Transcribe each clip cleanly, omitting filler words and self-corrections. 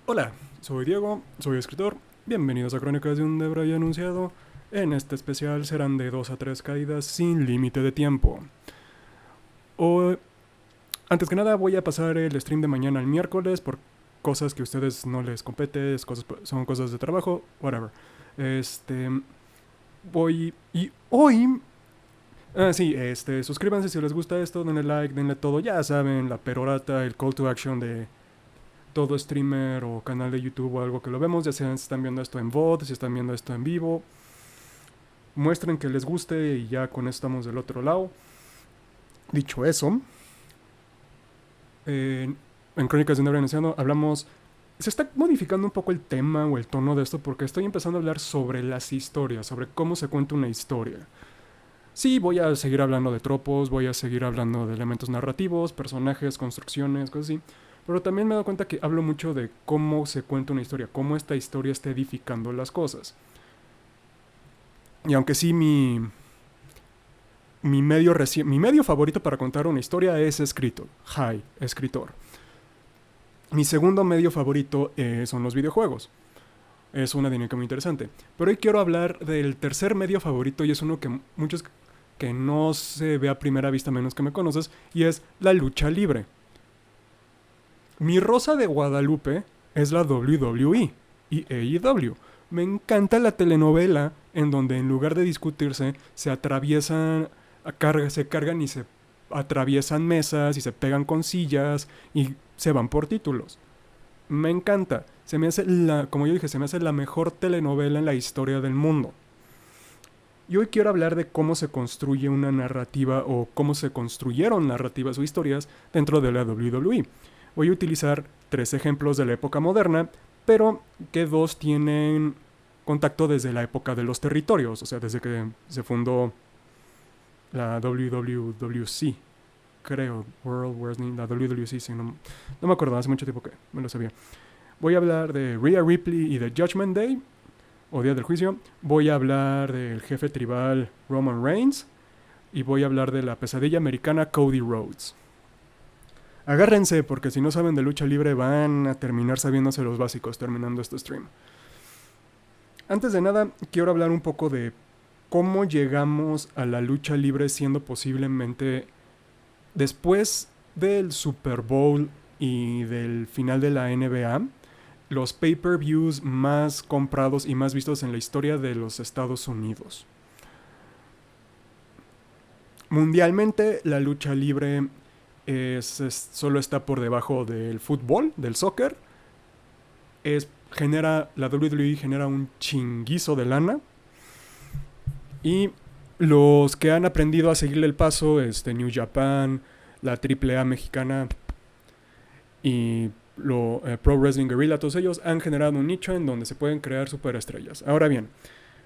Hola, soy Diego, soy escritor. Bienvenidos a Crónicas de un Debra ya anunciado. En este especial serán de 2 a 3 caídas sin límite de tiempo. O, antes que nada, voy a pasar el stream de mañana al miércoles por cosas que a ustedes no les compete, son cosas de trabajo, whatever. Este. Voy. Y hoy. Sí, suscríbanse si les gusta esto, denle like, denle todo, ya saben, la perorata, el call to action de todo streamer o canal de YouTube o algo que lo vemos, ya sea si están viendo esto en VOD, si están viendo esto en vivo, muestren que les guste y ya con eso estamos del otro lado. Dicho eso, en Crónicas de un Nebra Anciano hablamos. Se está modificando un poco el tema o el tono de esto porque estoy empezando a hablar sobre las historias, sobre cómo se cuenta una historia. Sí, voy a seguir hablando de tropos, voy a seguir hablando de elementos narrativos, personajes, construcciones, cosas así. Pero también me he dado cuenta que hablo mucho de cómo se cuenta una historia, cómo esta historia está edificando las cosas. Y aunque sí, mi medio favorito para contar una historia es escrito. Escritor. Mi segundo medio favorito son los videojuegos. Es una dinámica muy interesante. Pero hoy quiero hablar del tercer medio favorito y es uno que muchos que no se ve a primera vista menos que me conoces y es la lucha libre. Mi rosa de Guadalupe es la WWE y AEW. Me encanta la telenovela en donde en lugar de discutirse se atraviesan, se cargan y se atraviesan mesas y se pegan con sillas y se van por títulos. Me encanta. Se me hace como yo dije, se me hace la mejor telenovela en la historia del mundo. Y hoy quiero hablar de cómo se construye una narrativa o cómo se construyeron narrativas o historias dentro de la WWE. Voy a utilizar 3 ejemplos de la época moderna, pero que 2 tienen contacto desde la época de los territorios, o sea, desde que se fundó la WWC, creo, World Wrestling, la WWC, sí, no me acuerdo, hace mucho tiempo que me lo sabía. Voy a hablar de Rhea Ripley y de Judgment Day, o Día del Juicio. Voy a hablar del jefe tribal Roman Reigns. Y voy a hablar de la pesadilla americana Cody Rhodes. Agárrense, porque si no saben de lucha libre van a terminar sabiéndose los básicos terminando este stream. Antes de nada, quiero hablar un poco de cómo llegamos a la lucha libre siendo posiblemente después del Super Bowl y del final de la NBA, los pay-per-views más comprados y más vistos en la historia de los Estados Unidos. Mundialmente, la lucha libre solo está por debajo del fútbol, del soccer. La WWE genera un chinguizo de lana. Y los que han aprendido a seguirle el paso, New Japan, la AAA mexicana y Pro Wrestling Guerrilla, todos ellos han generado un nicho en donde se pueden crear superestrellas. Ahora bien,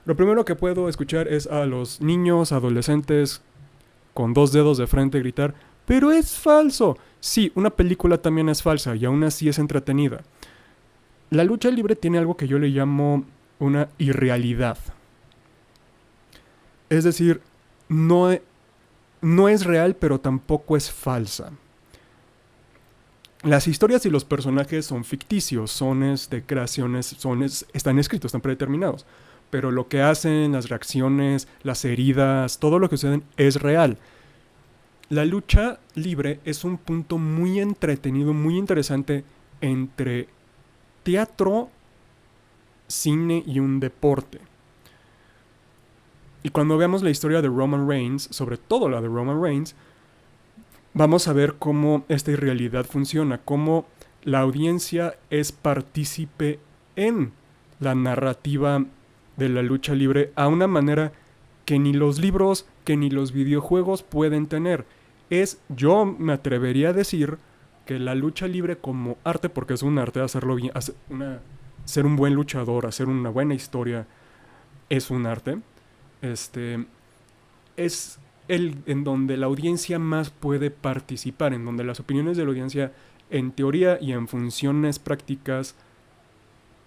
lo primero que puedo escuchar es a los niños, adolescentes con 2 dedos de frente gritar, pero es falso. Sí, una película también es falsa y aún así es entretenida. La lucha libre tiene algo que yo le llamo una irrealidad. Es decir, no, no es real, pero tampoco es falsa. Las historias y los personajes son ficticios, son creaciones, están escritos, están predeterminados. Pero lo que hacen, las reacciones, las heridas, todo lo que sucede es real. La lucha libre es un punto muy entretenido, muy interesante entre teatro, cine y un deporte. Y cuando veamos la historia de Roman Reigns, sobre todo la de Roman Reigns, vamos a ver cómo esta irrealidad funciona, cómo la audiencia es partícipe en la narrativa de la lucha libre a una manera que ni los libros, que ni los videojuegos pueden tener. Yo me atrevería a decir que la lucha libre como arte, porque es un arte, hacerlo bien, ser un buen luchador, hacer una buena historia, es un arte. Es en donde la audiencia más puede participar, en donde las opiniones de la audiencia, en teoría y en funciones prácticas,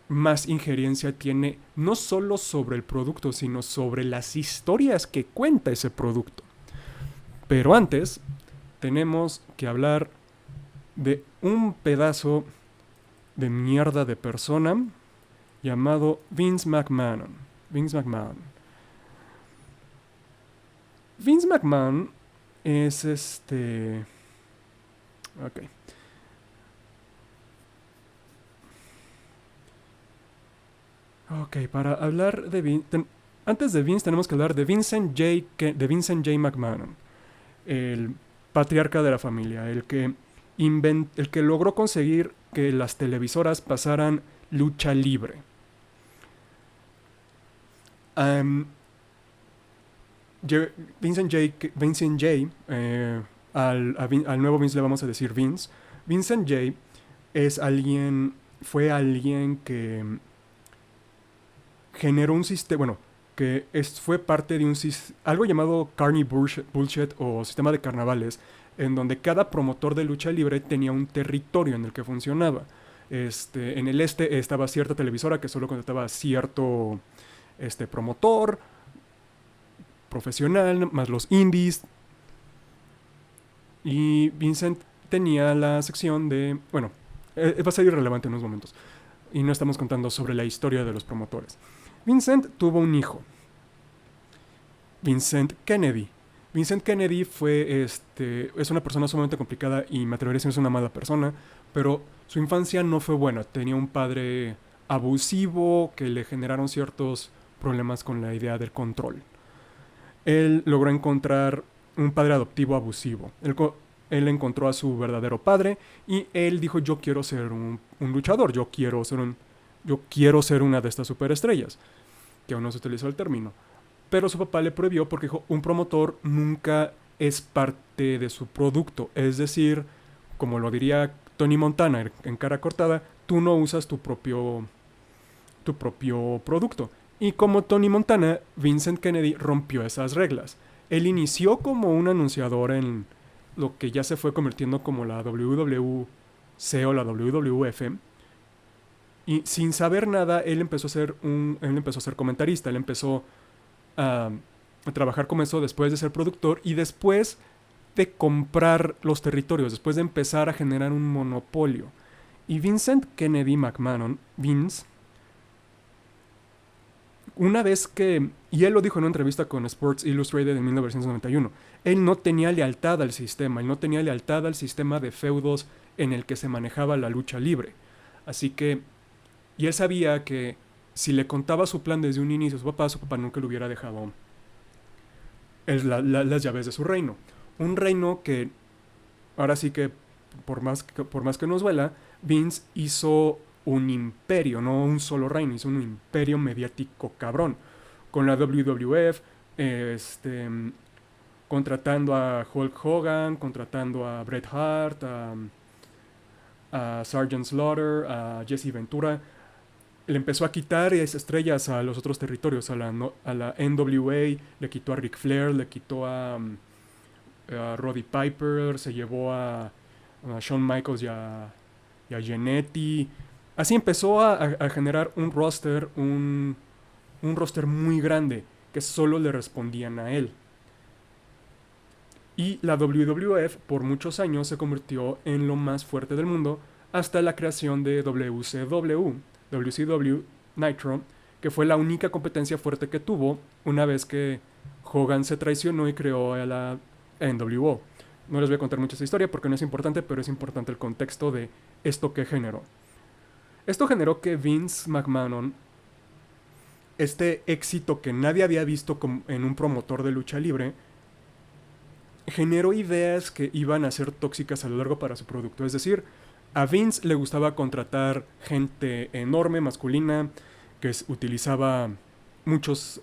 más injerencia tiene no solo sobre el producto, sino sobre las historias que cuenta ese producto. Pero antes, tenemos que hablar de un pedazo de mierda de persona llamado Vince McMahon. Vince McMahon. Vince McMahon es Ok. Ok, para hablar de Vince... Antes de Vince tenemos que hablar de Vincent J. McMahon, el patriarca de la familia, el que logró conseguir que las televisoras pasaran lucha libre. Um, Vincent J. Al nuevo Vince le vamos a decir Vince. Vincent J. Fue alguien que generó un sistema, bueno, fue parte de algo llamado Carney Bullshit o sistema de carnavales, en donde cada promotor de lucha libre tenía un territorio en el que funcionaba. En el estaba cierta televisora que solo contrataba a cierto promotor profesional, más los indies. Y Vincent tenía la sección de... Bueno, va a ser irrelevante en unos momentos. Y no estamos contando sobre la historia de los promotores. Vincent tuvo un hijo, Vincent Kennedy. Vincent Kennedy es una persona sumamente complicada y me atrevería a decir que es una mala persona, pero su infancia no fue buena. Tenía un padre abusivo que le generaron ciertos problemas con la idea del control. Él logró encontrar un padre adoptivo abusivo. Él encontró a su verdadero padre y él dijo, yo quiero ser un luchador, yo quiero ser una de estas superestrellas, que aún no se utilizó el término. Pero su papá le prohibió porque dijo, un promotor nunca es parte de su producto. Es decir, como lo diría Tony Montana en Cara Cortada, tú no usas tu propio producto. Y como Tony Montana, Vincent Kennedy rompió esas reglas. Él inició como un anunciador en lo que ya se fue convirtiendo como la WWC o la WWF. Y sin saber nada, él empezó a ser comentarista. Él empezó a trabajar como eso después de ser productor y después de comprar los territorios, después de empezar a generar un monopolio. Y Vincent Kennedy McMahon, Vince, una vez que, y él lo dijo en una entrevista con Sports Illustrated en 1991, él no tenía lealtad al sistema, él no tenía lealtad al sistema de feudos en el que se manejaba la lucha libre. Así que, y él sabía que si le contaba su plan desde un inicio a su papá nunca le hubiera dejado las llaves de su reino. Un reino que, ahora sí que, por más que nos duela, Vince hizo un imperio, no un solo reino, hizo un imperio mediático cabrón. Con la WWF, contratando a Hulk Hogan, contratando a Bret Hart, a Sergeant Slaughter, a Jesse Ventura. Le empezó a quitar estrellas a los otros territorios, a la NWA, le quitó a Ric Flair, le quitó a Roddy Piper, se llevó a Shawn Michaels y a Jannetty. Así empezó a generar un roster muy grande que solo le respondían a él. Y la WWF por muchos años se convirtió en lo más fuerte del mundo hasta la creación de WCW Nitro, que fue la única competencia fuerte que tuvo una vez que Hogan se traicionó y creó a la NWO. No les voy a contar mucha esa historia porque no es importante, pero es importante el contexto de esto que generó. Esto generó que Vince McMahon, este éxito que nadie había visto en un promotor de lucha libre, generó ideas que iban a ser tóxicas a lo largo para su producto. Es decir, a Vince le gustaba contratar gente enorme, masculina, que utilizaba muchos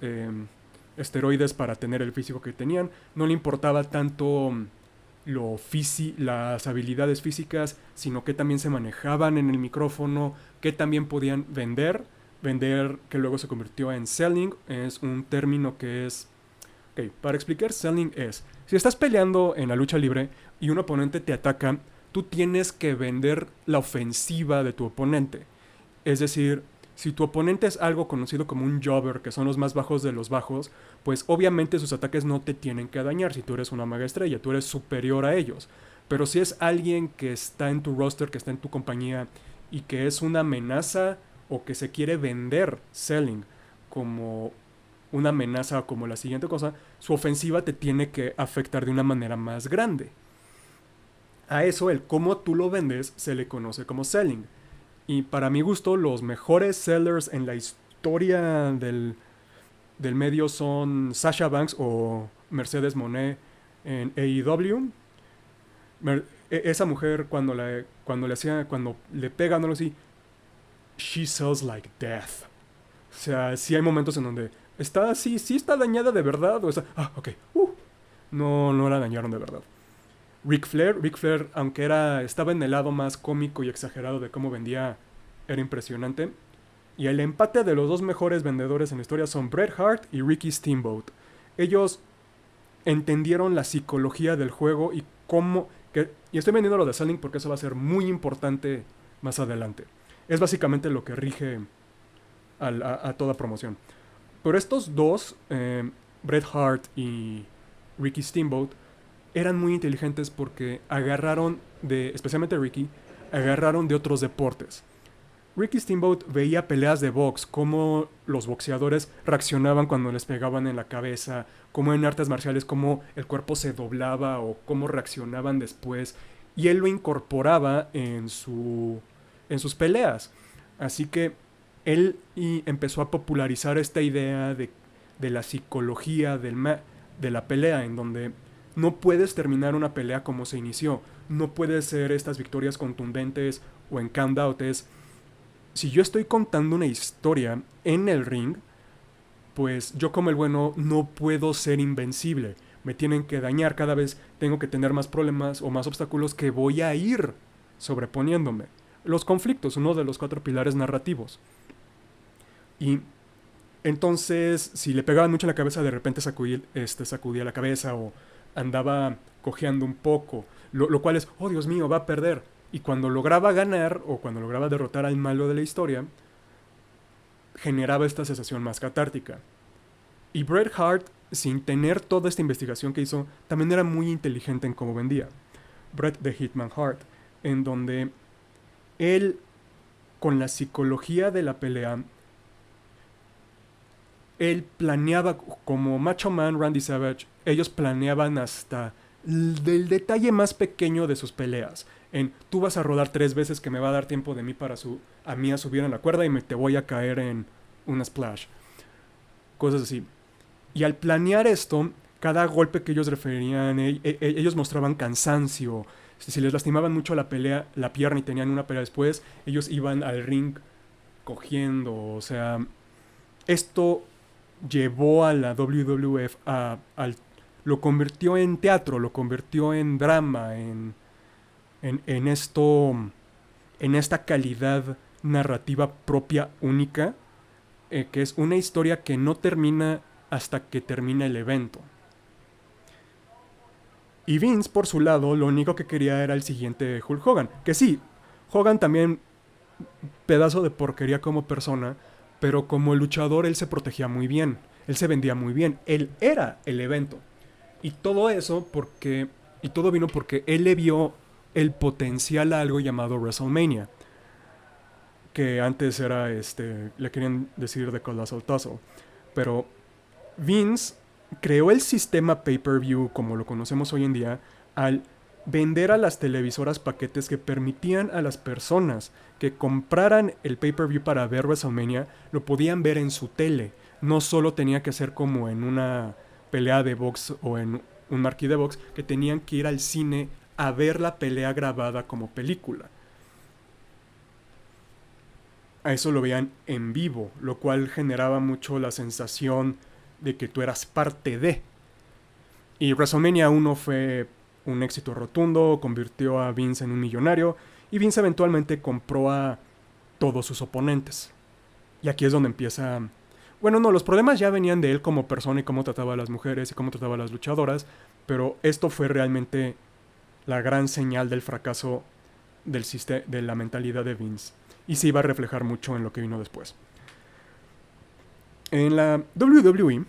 esteroides para tener el físico que tenían. No le importaba tanto las habilidades físicas, sino que también se manejaban en el micrófono, que también podían vender, que luego se convirtió en selling. Es un término que es... Ok, para explicar, selling es... Si estás peleando en la lucha libre y un oponente te ataca, tú tienes que vender la ofensiva de tu oponente. Es decir, si tu oponente es algo conocido como un jobber, que son los más bajos de los bajos, pues obviamente sus ataques no te tienen que dañar si tú eres una mega estrella, tú eres superior a ellos. Pero si es alguien que está en tu roster, que está en tu compañía y que es una amenaza o que se quiere vender Selling como una amenaza o como la siguiente cosa, su ofensiva te tiene que afectar de una manera más grande. A eso, el cómo tú lo vendes se le conoce como selling. Y para mi gusto, los mejores sellers en la historia del medio son Sasha Banks o Mercedes Moné en AEW. Esa mujer cuando le pegan o algo así, she sells like death. O sea, sí hay momentos en donde está así, sí está dañada de verdad, o está, ok, no la dañaron de verdad. Ric Flair, aunque estaba en el lado más cómico y exagerado de cómo vendía, era impresionante. Y el empate de los dos mejores vendedores en la historia son Bret Hart y Ricky Steamboat. Ellos entendieron la psicología del juego y cómo... y estoy vendiendo lo de selling porque eso va a ser muy importante más adelante. Es básicamente lo que rige a toda promoción. Pero estos dos, Bret Hart y Ricky Steamboat, eran muy inteligentes porque especialmente Ricky, agarraron de otros deportes. Ricky Steamboat veía peleas de box, cómo los boxeadores reaccionaban cuando les pegaban en la cabeza, cómo en artes marciales, cómo el cuerpo se doblaba o cómo reaccionaban después. Y él lo incorporaba en sus peleas. Así que él empezó a popularizar esta idea de la psicología de la pelea, en donde no puedes terminar una pelea como se inició. No puedes ser estas victorias contundentes o en count-outs. Si yo estoy contando una historia en el ring, pues yo como el bueno no puedo ser invencible. Me tienen que dañar cada vez, tengo que tener más problemas o más obstáculos que voy a ir sobreponiéndome. Los conflictos, uno de los 4 pilares narrativos. Y entonces, si le pegaban mucho en la cabeza, de repente sacudía la cabeza o andaba cojeando un poco, lo cual es, oh Dios mío, va a perder. Y cuando lograba ganar o cuando lograba derrotar al malo de la historia, generaba esta sensación más catártica. Y Bret Hart, sin tener toda esta investigación que hizo, también era muy inteligente en cómo vendía. Bret the Hitman Hart, en donde él, con la psicología de la pelea, él planeaba, como Macho Man, Randy Savage, ellos planeaban hasta del detalle más pequeño de sus peleas. Tú vas a rodar 3 veces que me va a dar tiempo de mí a mí a subir en la cuerda y te voy a caer en una splash. Cosas así. Y al planear esto, cada golpe que ellos referían, ellos mostraban cansancio. Si les lastimaban mucho la pierna y tenían una pelea después, ellos iban al ring cogiendo. O sea, esto llevó a la WWF lo convirtió en teatro, lo convirtió en drama, en esta calidad narrativa propia, única, que es una historia que no termina hasta que termina el evento. Y Vince, por su lado, lo único que quería era el siguiente Hulk Hogan. Que sí, Hogan también, pedazo de porquería como persona, pero como luchador él se protegía muy bien, él se vendía muy bien, él era el evento. Y todo vino porque él le vio el potencial a algo llamado WrestleMania, que antes era, le querían decir de Colossal Tussle. Pero Vince creó el sistema pay-per-view como lo conocemos hoy en día al vender a las televisoras paquetes que permitían a las personas que compraran el pay-per-view para ver WrestleMania, lo podían ver en su tele. No solo tenía que ser como en una pelea de box o en un marquí de box, que tenían que ir al cine a ver la pelea grabada como película. A eso lo veían en vivo, lo cual generaba mucho la sensación de que tú eras parte de. Y WrestleMania 1 fue un éxito rotundo, convirtió a Vince en un millonario, y Vince eventualmente compró a todos sus oponentes. Y aquí es donde empieza... Bueno, no, los problemas ya venían de él como persona y cómo trataba a las mujeres y cómo trataba a las luchadoras, pero esto fue realmente la gran señal del fracaso de la mentalidad de Vince. Y se iba a reflejar mucho en lo que vino después. En la WWE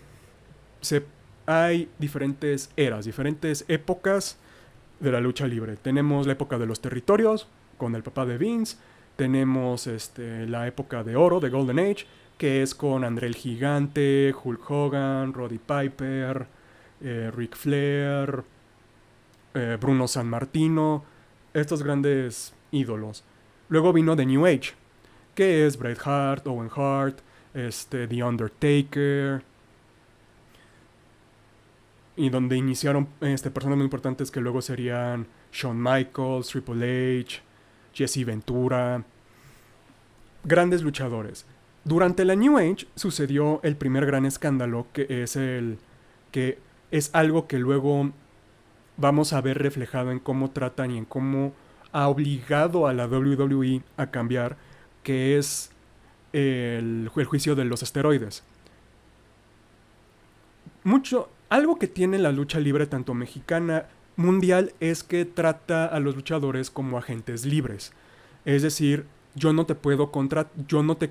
hay diferentes eras, diferentes épocas de la lucha libre. Tenemos la época de los territorios, con el papá de Vince, Tenemos la época de oro, de Golden Age, que es con André el Gigante, Hulk Hogan, Roddy Piper, Ric Flair, Bruno Sammartino, estos grandes ídolos. Luego vino The New Age, que es Bret Hart, Owen Hart, The Undertaker, y donde iniciaron personas muy importantes que luego serían Shawn Michaels, Triple H, Jesse Ventura, grandes luchadores. Durante la New Age sucedió el primer gran escándalo, que es algo que luego vamos a ver reflejado en cómo tratan y en cómo ha obligado a la WWE a cambiar, que es el juicio de los esteroides. Algo que tiene la lucha libre, tanto mexicana, mundial, es que trata a los luchadores como agentes libres. Es decir, yo no te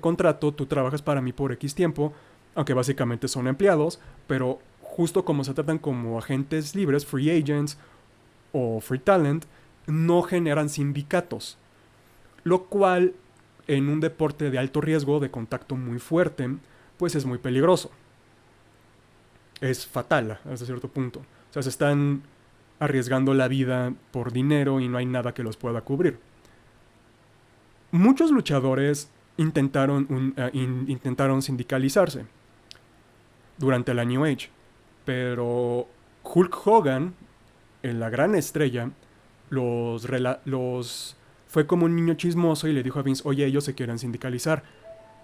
contrato, tú trabajas para mí por X tiempo, aunque básicamente son empleados, pero justo como se tratan como agentes libres, free agents o free talent, no generan sindicatos. Lo cual, en un deporte de alto riesgo, de contacto muy fuerte, pues es muy peligroso. Es fatal hasta cierto punto. O sea, se están arriesgando la vida por dinero y no hay nada que los pueda cubrir. Muchos luchadores intentaron sindicalizarse durante la New Age, pero Hulk Hogan, la gran estrella, fue como un niño chismoso y le dijo a Vince: oye, ellos se quieren sindicalizar,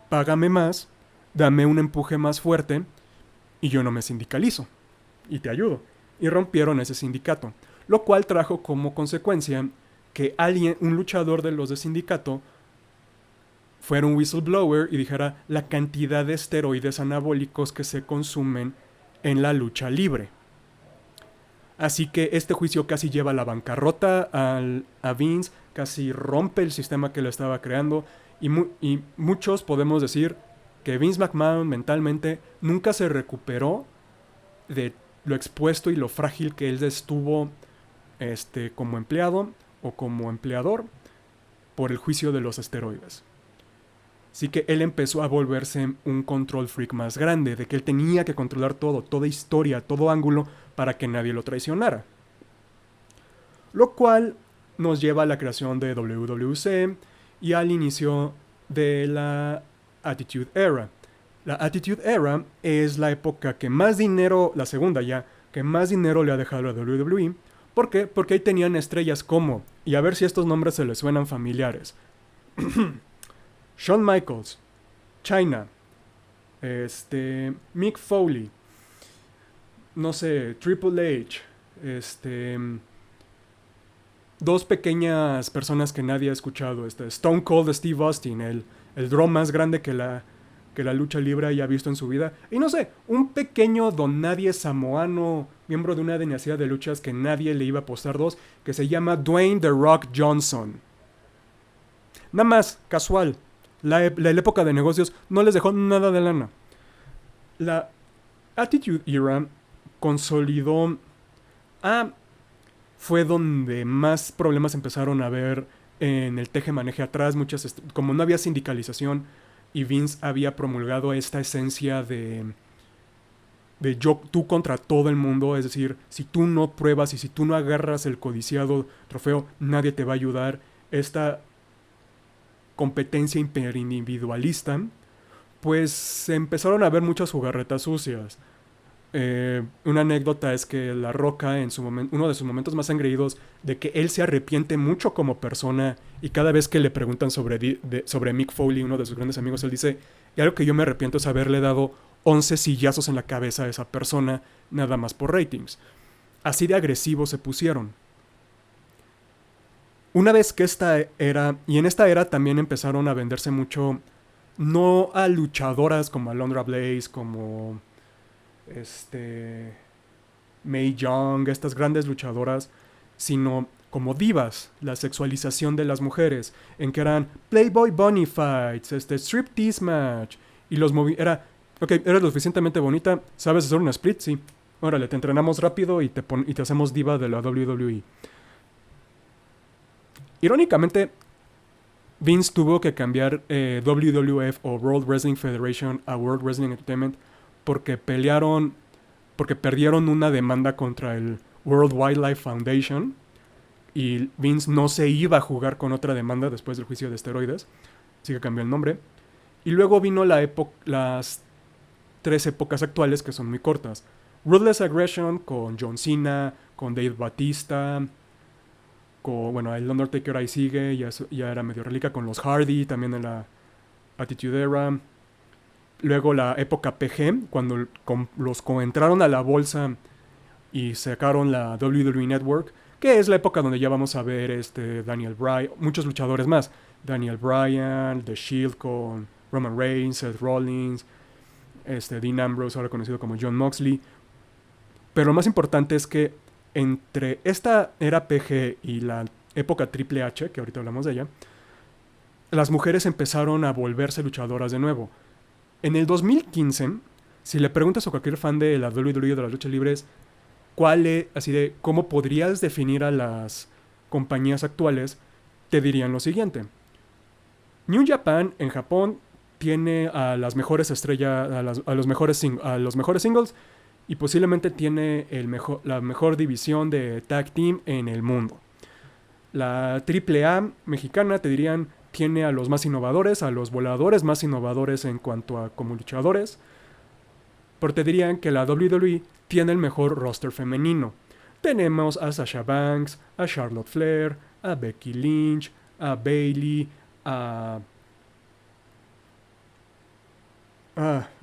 págame más, dame un empuje más fuerte y yo no me sindicalizo y te ayudo. Y rompieron ese sindicato, lo cual trajo como consecuencia que un luchador de los de sindicato, fuera un whistleblower y dijera la cantidad de esteroides anabólicos que se consumen en la lucha libre. Así que este juicio casi lleva a la bancarrota a Vince, casi rompe el sistema que le estaba creando, y muchos podemos decir que Vince McMahon mentalmente nunca se recuperó de lo expuesto y lo frágil que él estuvo como empleado o como empleador por el juicio de los esteroides. Así que él empezó a volverse un control freak más grande, de que él tenía que controlar todo, toda historia, todo ángulo, para que nadie lo traicionara. Lo cual nos lleva a la creación de WWC y al inicio de la Attitude Era. La Attitude Era es la época que más dinero, la segunda ya, que más dinero le ha dejado a la WWE. ¿Por qué? Porque ahí tenían estrellas como, y a ver si estos nombres se les suenan familiares, Shawn Michaels, Chyna, Mick Foley, no sé, Triple H, dos pequeñas personas que nadie ha escuchado, Stone Cold Steve Austin, el draw más grande que la lucha libre haya visto en su vida, y no sé, un pequeño don nadie samoano, miembro de una dinastía de luchas que nadie le iba a apostar dos, que se llama Dwayne The Rock Johnson. Nada más, casual. La época de negocios no les dejó nada de lana. La Attitude Era consolidó fue donde más problemas empezaron a haber en el teje-maneje atrás. Como no había sindicalización y Vince había promulgado esta esencia de tú contra todo el mundo, es decir, si tú no pruebas y si tú no agarras el codiciado trofeo, nadie te va a ayudar. Esta competencia hiperindividualista, pues se empezaron a ver muchas jugarretas sucias. Una anécdota es que La Roca, en uno de sus momentos más engreídos, de que él se arrepiente mucho como persona, y cada vez que le preguntan sobre Mick Foley, uno de sus grandes amigos, él dice: y algo que yo me arrepiento es haberle dado 11 sillazos en la cabeza a esa persona, nada más por ratings. Así de agresivos se pusieron. Una vez que en esta era también empezaron a venderse mucho, no a luchadoras como Alundra Blaze, como Mae Young, estas grandes luchadoras, sino como divas, la sexualización de las mujeres, en que eran Playboy Bunny Fights, Striptease Match, y eres lo suficientemente bonita, ¿sabes hacer una split? Sí. Órale, te entrenamos rápido y te hacemos diva de la WWE. Irónicamente, Vince tuvo que cambiar WWF o World Wrestling Federation a World Wrestling Entertainment porque perdieron una demanda contra el World Wildlife Foundation y Vince no se iba a jugar con otra demanda después del juicio de esteroides, así que cambió el nombre. Y luego vino las 3 épocas actuales que son muy cortas. Ruthless Aggression con John Cena, con Dave Bautista, bueno, el Undertaker ahí sigue, ya era medio reliquia, con los Hardy, también en la Attitude Era. Luego la época PG, cuando los entraron a la bolsa y sacaron la WWE Network, que es la época donde ya vamos a ver Daniel Bryan, muchos luchadores más. Daniel Bryan, The Shield con Roman Reigns, Seth Rollins, Dean Ambrose, ahora conocido como Jon Moxley. Pero lo más importante es que entre esta era PG y la época Triple H, que ahorita hablamos de ella, las mujeres empezaron a volverse luchadoras de nuevo. En el 2015, si le preguntas a cualquier fan de la WWE, de las luchas libres, así de cómo podrías definir a las compañías actuales, te dirían lo siguiente. New Japan en Japón tiene a las mejores estrellas, a los mejores singles, y posiblemente tiene la mejor división de tag team en el mundo. La AAA mexicana, te dirían, tiene a los más innovadores, a los voladores más innovadores en cuanto a como luchadores. Pero te dirían que la WWE tiene el mejor roster femenino. Tenemos a Sasha Banks, a Charlotte Flair, a Becky Lynch, a Bayley, a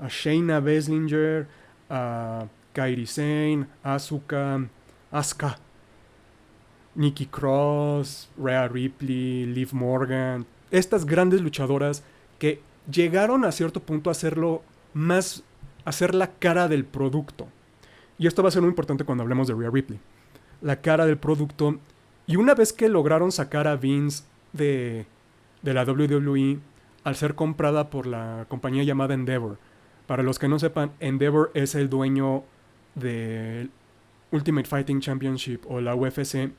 Shayna Baszler, a Kairi Sane, Asuka, Nikki Cross, Rhea Ripley, Liv Morgan. Estas grandes luchadoras que llegaron a cierto punto a hacer la cara del producto. Y esto va a ser muy importante cuando hablemos de Rhea Ripley. La cara del producto. Y una vez que lograron sacar a Vince de la WWE, al ser comprada por la compañía llamada Endeavor. Para los que no sepan, Endeavor es el dueño del Ultimate Fighting Championship o la UFC.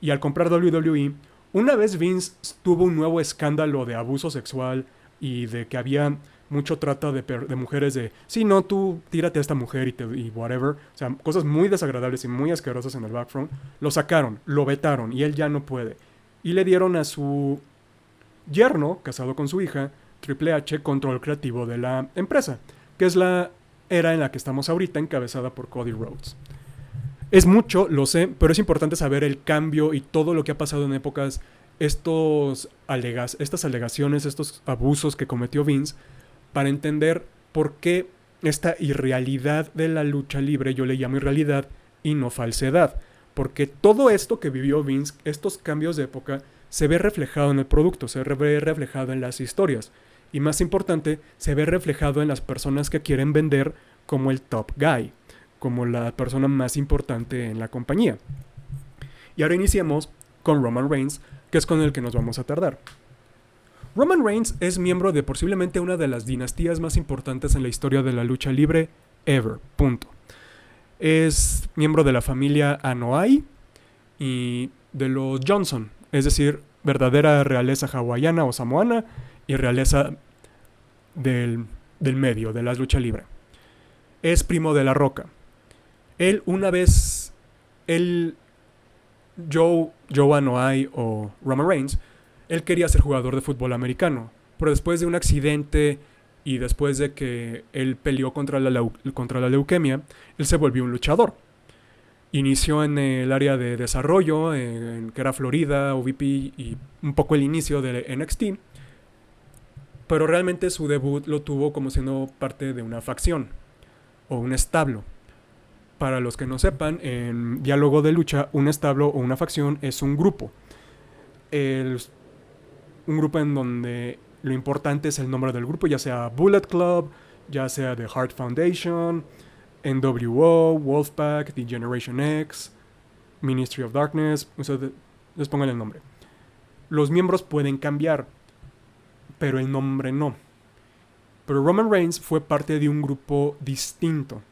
Y al comprar WWE, una vez Vince tuvo un nuevo escándalo de abuso sexual y de que había mucho trata de mujeres de, sí, no, tú tírate a esta mujer y whatever. O sea, cosas muy desagradables y muy asquerosas en el backfront. Lo sacaron, lo vetaron y él ya no puede. Y le dieron a su yerno, casado con su hija, Triple H, control creativo de la empresa, que es la era en la que estamos ahorita, encabezada por Cody Rhodes. Es mucho, lo sé, pero es importante saber el cambio y todo lo que ha pasado en épocas, estas alegaciones, estos abusos que cometió Vince, para entender por qué esta irrealidad de la lucha libre, yo le llamo irrealidad y no falsedad, porque todo esto que vivió Vince, estos cambios de época, se ve reflejado en el producto, se ve reflejado en las historias, y más importante, se ve reflejado en las personas que quieren vender como el top guy, como la persona más importante en la compañía. Y ahora iniciamos con Roman Reigns, que es con el que nos vamos a tardar. Roman Reigns es miembro de posiblemente una de las dinastías más importantes en la historia de la lucha libre ever, punto. Es miembro de la familia Anoa'i y de los Johnson, es decir, verdadera realeza hawaiana o samoana y realeza del medio, de la lucha libre. Es primo de La Roca. Joe Anoa'i o Roman Reigns, él quería ser jugador de fútbol americano, pero después de un accidente y después de que él peleó contra la leucemia, él se volvió un luchador. Inició en el área de desarrollo, que era Florida, OVP y un poco el inicio de NXT, pero realmente su debut lo tuvo como siendo parte de una facción o un establo. Para los que no sepan, en diálogo de lucha, un establo o una facción es un grupo. Un grupo en donde lo importante es el nombre del grupo, ya sea Bullet Club, ya sea The Heart Foundation, NWO, Wolfpack, The Generation X, Ministry of Darkness, les pongan el nombre. Los miembros pueden cambiar, pero el nombre no. Pero Roman Reigns fue parte de un grupo distinto,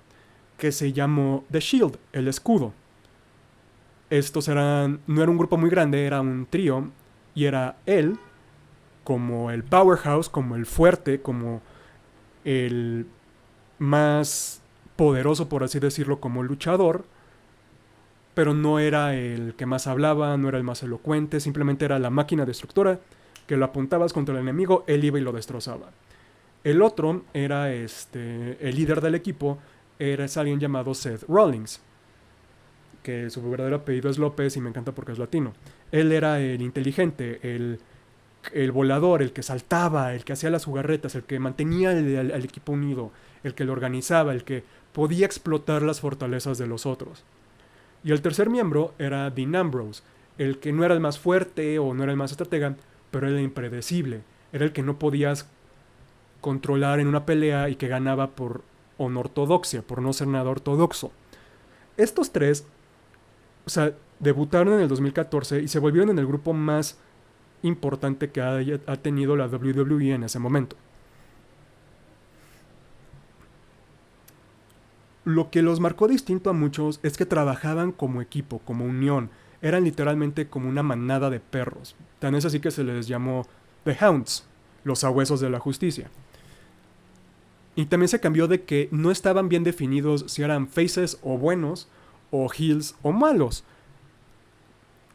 que se llamó The Shield, el escudo. Estos no era un grupo muy grande, era un trío, y era él, como el powerhouse, como el fuerte, como el más poderoso, por así decirlo, como luchador, pero no era el que más hablaba, no era el más elocuente, simplemente era la máquina destructora que lo apuntabas contra el enemigo, él iba y lo destrozaba. El otro era el líder del equipo, es alguien llamado Seth Rollins, que su verdadero apellido es López y me encanta porque es latino. Él era el inteligente, el volador, el que saltaba, el que hacía las jugarretas, el que mantenía al equipo unido, el que lo organizaba, el que podía explotar las fortalezas de los otros. Y el tercer miembro era Dean Ambrose, el que no era el más fuerte o no era el más estratega, pero era impredecible. Era el que no podías controlar en una pelea y que ganaba por ortodoxia, por no ser nada ortodoxo. Estos tres, o sea, debutaron en el 2014 y se volvieron en el grupo más importante que ha tenido la WWE en ese momento. Lo que los marcó distinto a muchos es que trabajaban como equipo, como unión. Eran literalmente como una manada de perros. Tan es así que se les llamó The Hounds, los sabuesos de la justicia. Y también se cambió de que no estaban bien definidos si eran faces o buenos, o heels o malos.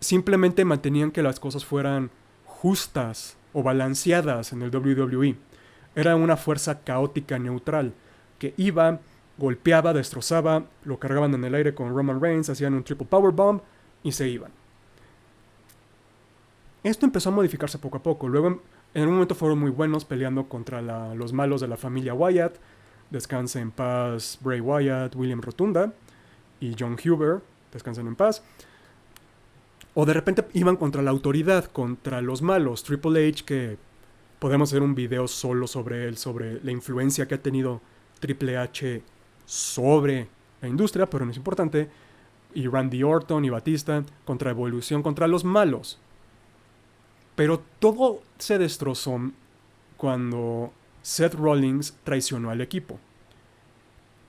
Simplemente mantenían que las cosas fueran justas o balanceadas en el WWE. Era una fuerza caótica neutral que iba, golpeaba, destrozaba, lo cargaban en el aire con Roman Reigns, hacían un triple powerbomb y se iban. Esto empezó a modificarse poco a poco. Luego, en un momento fueron muy buenos peleando contra los malos de la familia Wyatt. Descanse en paz Bray Wyatt, William Rotunda y John Huber. Descansen en paz. O de repente iban contra la autoridad, contra los malos. Triple H, que podemos hacer un video solo sobre él, sobre la influencia que ha tenido Triple H sobre la industria, pero no es importante. Y Randy Orton y Batista contra Evolución, contra los malos. Pero todo se destrozó cuando Seth Rollins traicionó al equipo.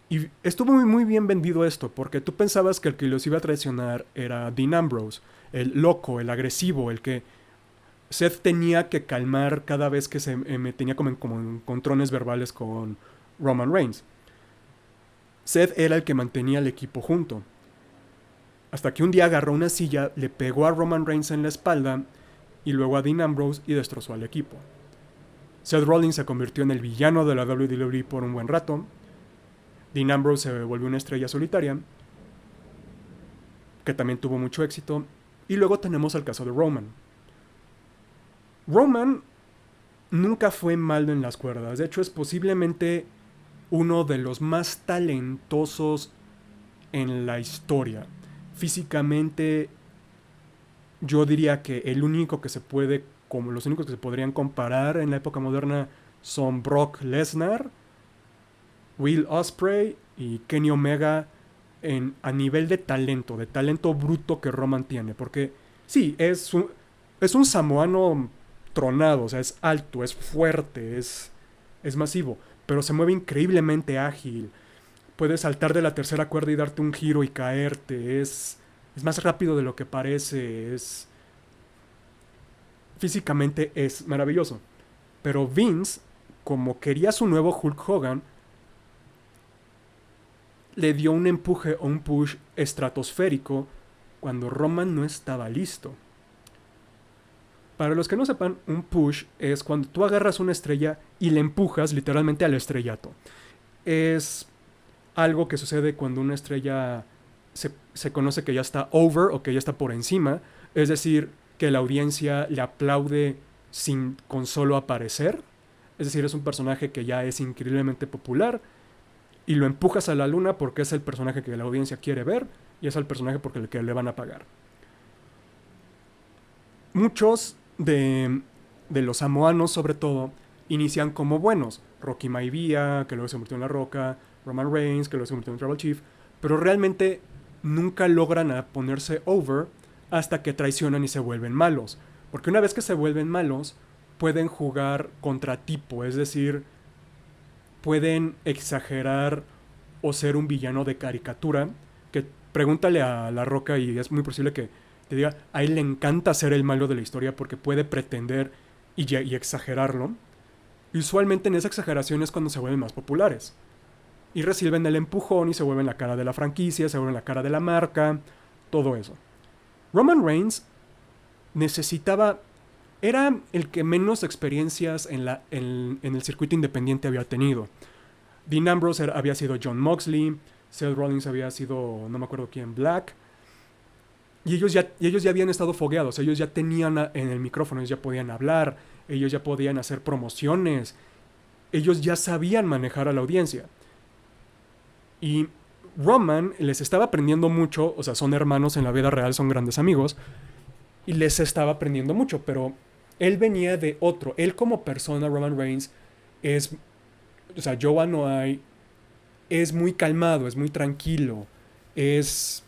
Y estuvo muy bien vendido esto, porque tú pensabas que el que los iba a traicionar era Dean Ambrose, el loco, el agresivo, el que Seth tenía que calmar cada vez que se tenía como en encontrones verbales con Roman Reigns. Seth era el que mantenía al equipo junto. Hasta que un día agarró una silla, le pegó a Roman Reigns en la espalda y luego a Dean Ambrose y destrozó al equipo. Seth Rollins se convirtió en el villano de la WWE por un buen rato. Dean Ambrose se volvió una estrella solitaria, que también tuvo mucho éxito. Y luego tenemos el caso de Roman. Roman nunca fue malo en las cuerdas. De hecho, es posiblemente uno de los más talentosos en la historia. Físicamente, yo diría que el único que se puede, como los únicos que se podrían comparar en la época moderna son Brock Lesnar, Will Ospreay y Kenny Omega a nivel de talento bruto que Roman tiene. Porque sí, es un samoano tronado, o sea, es alto, es fuerte, es masivo, pero se mueve increíblemente ágil. Puede saltar de la tercera cuerda y darte un giro y caerte. Es más rápido de lo que parece. Físicamente es maravilloso. Pero Vince, como quería su nuevo Hulk Hogan, le dio un empuje o un push estratosférico cuando Roman no estaba listo. Para los que no sepan, un push es cuando tú agarras una estrella y le empujas literalmente al estrellato. Es algo que sucede cuando una estrella se conoce que ya está over o que ya está por encima. Es decir, que la audiencia le aplaude con solo aparecer. Es decir, es un personaje que ya es increíblemente popular y lo empujas a la luna porque es el personaje que la audiencia quiere ver y es el personaje por el que le van a pagar. Muchos de los samoanos, sobre todo, inician como buenos. Rocky Maivia, que luego se convirtió en La Roca, Roman Reigns, que luego se convirtió en Tribal Chief, pero realmente nunca logran ponerse over hasta que traicionan y se vuelven malos. Porque una vez que se vuelven malos, pueden jugar contratipo, es decir, pueden exagerar o ser un villano de caricatura, que pregúntale a La Roca y es muy posible que te diga, a él le encanta ser el malo de la historia porque puede pretender y exagerarlo. Y usualmente en esa exageración es cuando se vuelven más populares. Y reciben el empujón y se vuelven la cara de la franquicia, se vuelven la cara de la marca, todo eso. Roman Reigns necesitaba... Era el que menos experiencias en el circuito independiente había tenido. Dean Ambrose había sido Jon Moxley, Seth Rollins había sido, no me acuerdo quién, Black. Y ellos ya habían estado fogueados, ellos ya tenían en el micrófono, ellos ya podían hablar, ellos ya podían hacer promociones, ellos ya sabían manejar a la audiencia. Y Roman les estaba aprendiendo mucho, o sea, son hermanos en la vida real, son grandes amigos, y les estaba aprendiendo mucho, pero él venía de otro. Él como persona, Roman Reigns, es, o sea, Joe Anoa'i es muy calmado, es muy tranquilo, es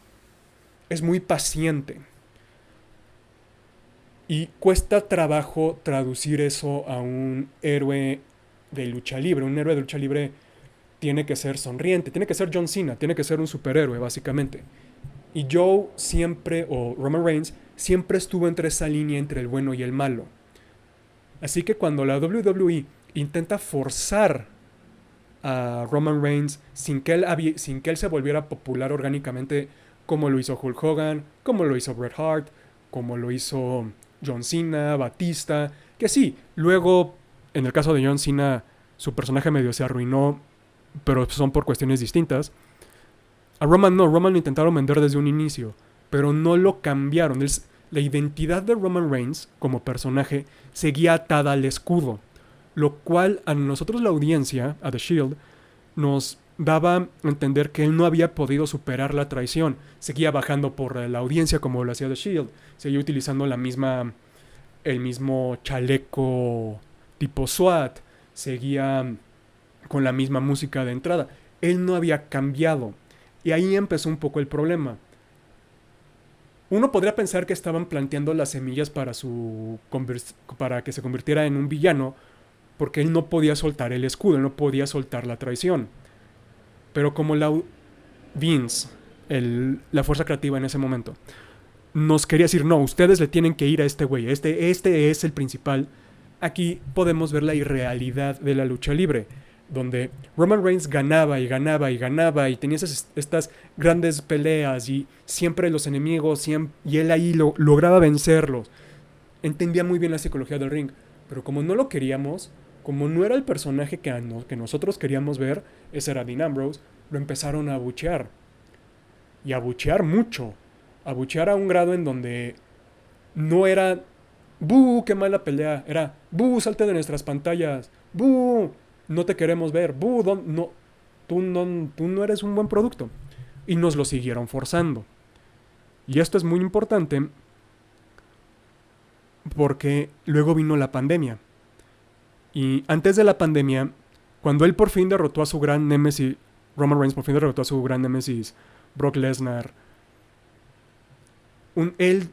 muy paciente. Y cuesta trabajo traducir eso a un héroe de lucha libre. Un héroe de lucha libre tiene que ser sonriente, tiene que ser John Cena, tiene que ser un superhéroe, básicamente. Y Joe siempre, o Roman Reigns, siempre estuvo entre esa línea entre el bueno y el malo. Así que cuando la WWE intenta forzar a Roman Reigns sin que él se volviera popular orgánicamente, como lo hizo Hulk Hogan, como lo hizo Bret Hart, como lo hizo John Cena, Batista, que sí, luego en el caso de John Cena su personaje medio se arruinó, pero son por cuestiones distintas. A Roman no, Roman lo intentaron vender desde un inicio, pero no lo cambiaron. La identidad de Roman Reigns como personaje seguía atada al escudo, lo cual a nosotros la audiencia, a The Shield, nos daba a entender que él no había podido superar la traición. Seguía bajando por la audiencia como lo hacía The Shield, seguía utilizando el mismo chaleco tipo SWAT, seguía con la misma música de entrada. Él no había cambiado. Y ahí empezó un poco el problema. Uno podría pensar que estaban planteando las semillas para que se convirtiera en un villano, porque él no podía soltar el escudo, él no podía soltar la traición. Pero como Vince, la fuerza creativa en ese momento, nos quería decir, no, ustedes le tienen que ir a este güey, este es el principal. Aquí podemos ver la irrealidad de la lucha libre, donde Roman Reigns ganaba y ganaba y ganaba y tenía estas grandes peleas y siempre los enemigos, y él ahí lograba vencerlos. Entendía muy bien la psicología del ring, pero como no lo queríamos, como no era el personaje que nosotros queríamos ver, ese era Dean Ambrose, lo empezaron a abuchear. Y a abuchear mucho. A abuchear a un grado en donde no era ¡buh! ¡Qué mala pelea! Era ¡buh! ¡Salte de nuestras pantallas! ¡Buh! No te queremos ver. ¡Buh! No, tú no eres un buen producto. Y nos lo siguieron forzando. Y esto es muy importante porque luego vino la pandemia. Y antes de la pandemia, cuando él por fin derrotó a su gran némesis, Roman Reigns por fin derrotó a su gran némesis, Brock Lesnar, él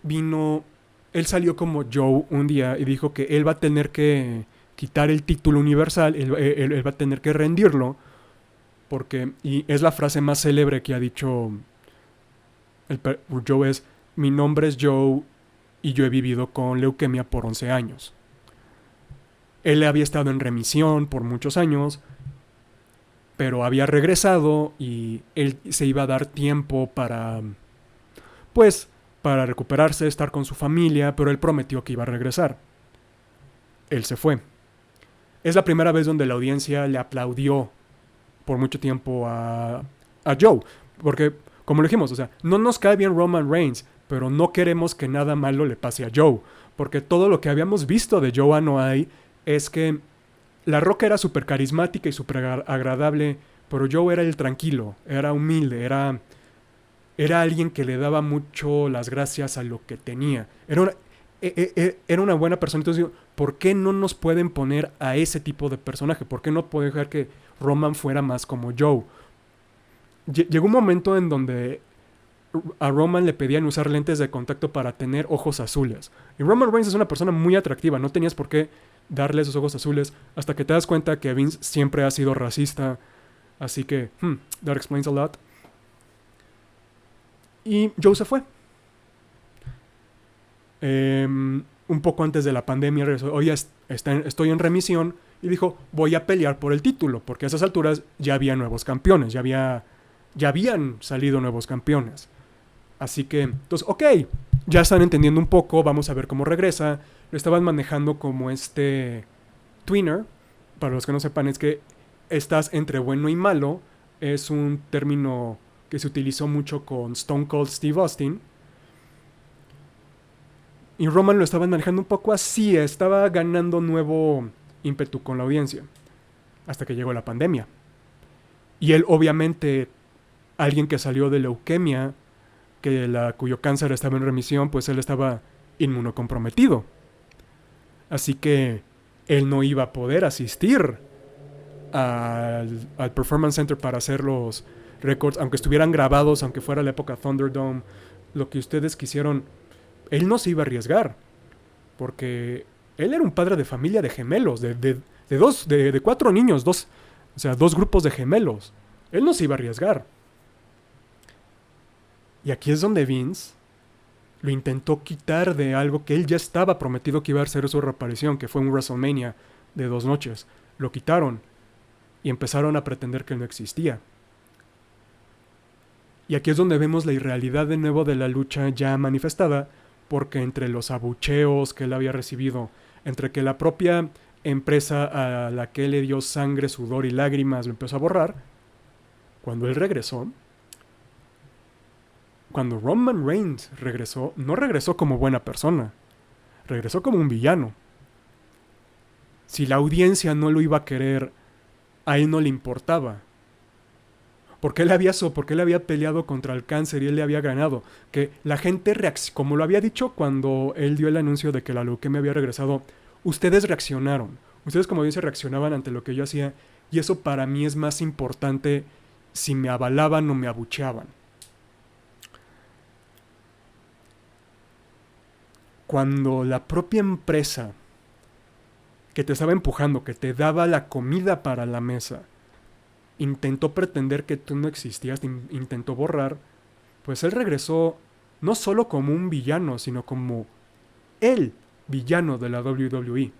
salió como Joe un día y dijo que él va a tener que quitar el título universal, él va a tener que rendirlo, y es la frase más célebre que ha dicho Joe es, mi nombre es Joe y yo he vivido con leucemia por 11 años. Él había estado en remisión por muchos años, pero había regresado y él se iba a dar tiempo para recuperarse, estar con su familia, pero él prometió que iba a regresar. Él se fue. Es la primera vez donde la audiencia le aplaudió por mucho tiempo a Joe, porque, como lo dijimos, o sea, no nos cae bien Roman Reigns, pero no queremos que nada malo le pase a Joe, porque todo lo que habíamos visto de Joe Anoa'i es que La Roca era súper carismática y súper agradable, pero Joe era el tranquilo, era humilde, era alguien que le daba mucho las gracias a lo que tenía. Era una buena persona. Entonces digo, ¿por qué no nos pueden poner a ese tipo de personaje? ¿Por qué no pueden dejar que Roman fuera más como Joe? Llegó un momento en donde a Roman le pedían usar lentes de contacto para tener ojos azules. Y Roman Reigns es una persona muy atractiva, no tenías por qué darle esos ojos azules hasta que te das cuenta que Vince siempre ha sido racista. Así que, that explains a lot. Y Joe se fue. un poco antes de la pandemia regresó, oye, estoy en remisión, y dijo, voy a pelear por el título, porque a esas alturas ya había nuevos campeones, ya habían salido nuevos campeones. Así que, entonces, ok, ya están entendiendo un poco, vamos a ver cómo regresa. Lo estaban manejando como tweener. Para los que no sepan, es que estás entre bueno y malo. Es un término que se utilizó mucho con Stone Cold Steve Austin. Y Roman lo estaban manejando un poco así, estaba ganando nuevo ímpetu con la audiencia. Hasta que llegó la pandemia. Y él, obviamente, alguien que salió de leucemia, cuyo cáncer estaba en remisión, pues él estaba inmunocomprometido. Así que él no iba a poder asistir al Performance Center para hacer los récords, aunque estuvieran grabados, aunque fuera la época Thunderdome, lo que ustedes quisieron, él no se iba a arriesgar, porque él era un padre de familia de gemelos, de 4 niños, dos grupos de gemelos. Él no se iba a arriesgar. Y aquí es donde Vince lo intentó quitar de algo que él ya estaba prometido que iba a hacer su reaparición, que fue un WrestleMania de 2 noches. Lo quitaron y empezaron a pretender que él no existía. Y aquí es donde vemos la irrealidad de nuevo de la lucha ya manifestada, porque entre los abucheos que él había recibido, entre que la propia empresa a la que él le dio sangre, sudor y lágrimas lo empezó a borrar, cuando él regresó, cuando Roman Reigns regresó, no regresó como buena persona, regresó como un villano. Si la audiencia no lo iba a querer, a él no le importaba. Porque él había peleado contra el cáncer y él le había ganado. Que la gente como lo había dicho cuando él dio el anuncio de que la leucemia había regresado, ustedes reaccionaron. Ustedes como audiencia reaccionaban ante lo que yo hacía, y eso para mí es más importante si me avalaban o me abucheaban. Cuando la propia empresa que te estaba empujando, que te daba la comida para la mesa, intentó pretender que tú no existías, intentó borrar, pues él regresó no solo como un villano, sino como el villano de la WWE.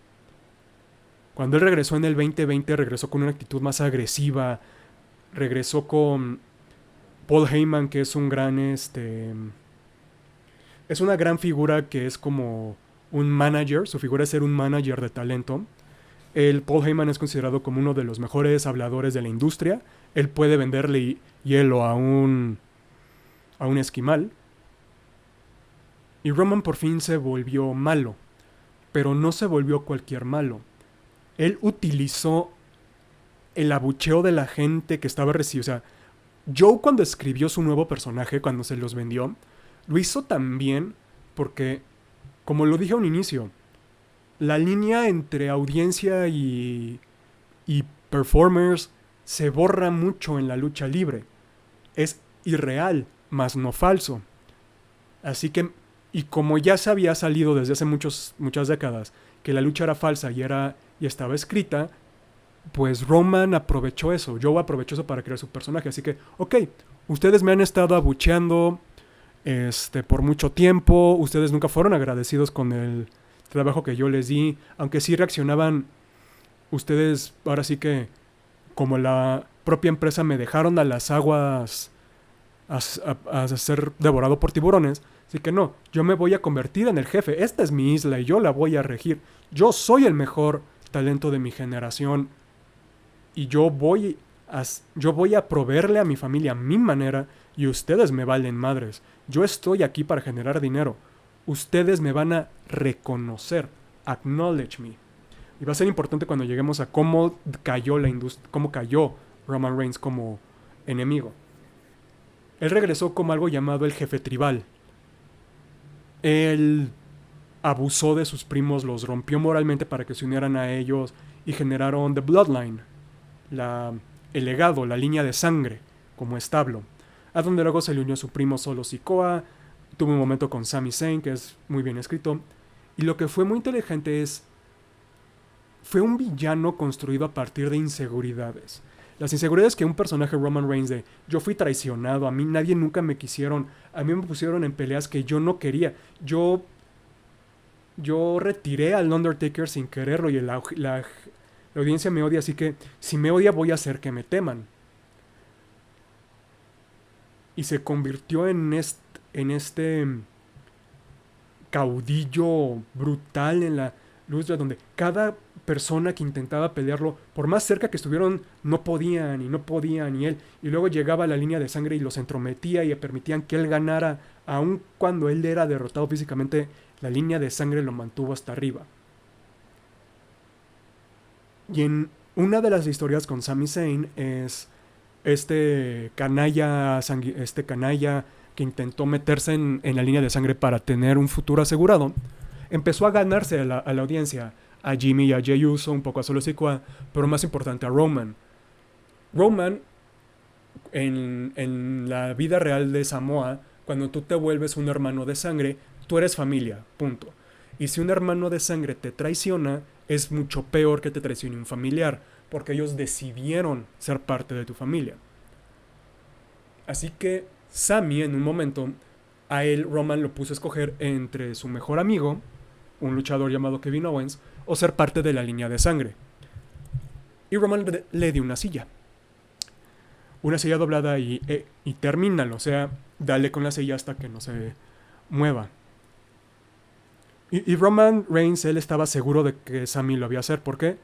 Cuando él regresó en el 2020, regresó con una actitud más agresiva, regresó con Paul Heyman, que es un gran es una gran figura, que es como un manager. Su figura es ser un manager de talento. Paul Heyman es considerado como uno de los mejores habladores de la industria. Él puede venderle hielo a un esquimal. Y Roman por fin se volvió malo, pero no se volvió cualquier malo. Él utilizó el abucheo de la gente que estaba recibiendo. O sea, Joe, cuando escribió su nuevo personaje, cuando se los vendió, lo hizo también porque, como lo dije a un inicio, la línea entre audiencia y performers se borra mucho en la lucha libre. Es irreal, mas no falso. Así que, y como ya se había salido desde hace muchas décadas que la lucha era falsa y estaba escrita, pues Roman aprovechó eso. Joe aprovechó eso para crear su personaje. Así que, ok, ustedes me han estado abucheando por mucho tiempo. Ustedes nunca fueron agradecidos con el trabajo que yo les di, aunque sí reaccionaban. Ustedes ahora sí que, como la propia empresa, me dejaron a las aguas a ser devorado por tiburones. Así que no, yo me voy a convertir en el jefe. Esta es mi isla y yo la voy a regir. Yo soy el mejor talento de mi generación y yo voy a proveerle a mi familia a mi manera, y ustedes me valen madres. Yo estoy aquí para generar dinero. Ustedes me van a reconocer. Acknowledge me. Y va a ser importante cuando lleguemos a cómo cayó la industria, cómo cayó Roman Reigns como enemigo. Él regresó como algo llamado el jefe tribal. Él abusó de sus primos, los rompió moralmente para que se unieran a ellos y generaron The Bloodline, el legado, la línea de sangre, como establo. A donde luego se le unió su primo Solo Sikoa. Tuvo un momento con Sami Zayn, que es muy bien escrito. Y lo que fue muy inteligente fue un villano construido a partir de inseguridades. Las inseguridades que un personaje, Roman Reigns, yo fui traicionado, a mí nadie nunca me quisieron, a mí me pusieron en peleas que yo no quería. Yo yo retiré al Undertaker sin quererlo y la audiencia me odia, así que si me odia voy a hacer que me teman. Y se convirtió en este caudillo brutal en la lucha, donde cada persona que intentaba pelearlo, por más cerca que estuvieron, no podían y no podían, y él, y luego llegaba a la línea de sangre y los entrometía y permitían que él ganara, aun cuando él era derrotado físicamente, la línea de sangre lo mantuvo hasta arriba. Y en una de las historias con Sami Zayn es este canalla que intentó meterse en la línea de sangre para tener un futuro asegurado, empezó a ganarse a la audiencia, a Jimmy y a Jey Uso, un poco a Solo Sikoa, pero más importante a Roman. Roman, en la vida real de Samoa, cuando tú te vuelves un hermano de sangre, tú eres familia, punto. Y si un hermano de sangre te traiciona, es mucho peor que te traicione un familiar, porque ellos decidieron ser parte de tu familia. Así que Sami, en un momento, a él Roman lo puso a escoger entre su mejor amigo, un luchador llamado Kevin Owens, o ser parte de la línea de sangre. Y Roman le dio una silla. Una silla doblada y termínalo, o sea, dale con la silla hasta que no se mueva. Y Roman Reigns, él estaba seguro de que Sami lo iba a hacer. ¿Por qué?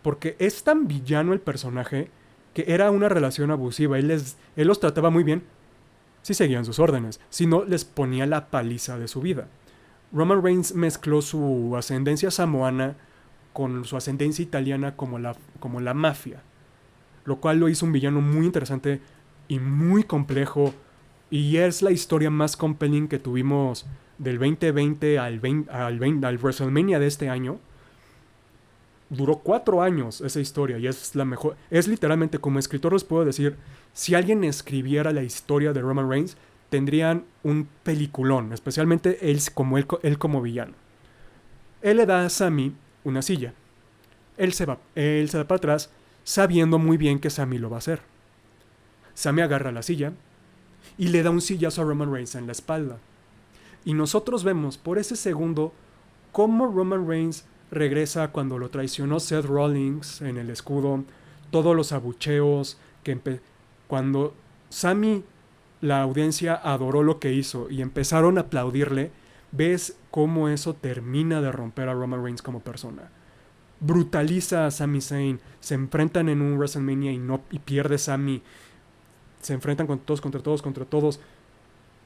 Porque es tan villano el personaje que era una relación abusiva. Él los trataba muy bien si seguían sus órdenes. Si no, les ponía la paliza de su vida. Roman Reigns mezcló su ascendencia samoana con su ascendencia italiana como la mafia. Lo cual lo hizo un villano muy interesante y muy complejo. Y es la historia más compelling que tuvimos del 2020 al WrestleMania de este año. Duró 4 años esa historia y es la mejor. Es literalmente, como escritor les puedo decir, si alguien escribiera la historia de Roman Reigns, tendrían un peliculón, especialmente él como villano. Él le da a Sami una silla. Él se va para atrás sabiendo muy bien que Sami lo va a hacer. Sami agarra la silla y le da un sillazo a Roman Reigns en la espalda. Y nosotros vemos por ese segundo cómo Roman Reigns regresa cuando lo traicionó Seth Rollins en el escudo, todos los abucheos, cuando Sami, la audiencia adoró lo que hizo y empezaron a aplaudirle, ves cómo eso termina de romper a Roman Reigns como persona. Brutaliza a Sami Zayn, se enfrentan en un WrestleMania y pierde Sami, se enfrentan contra todos,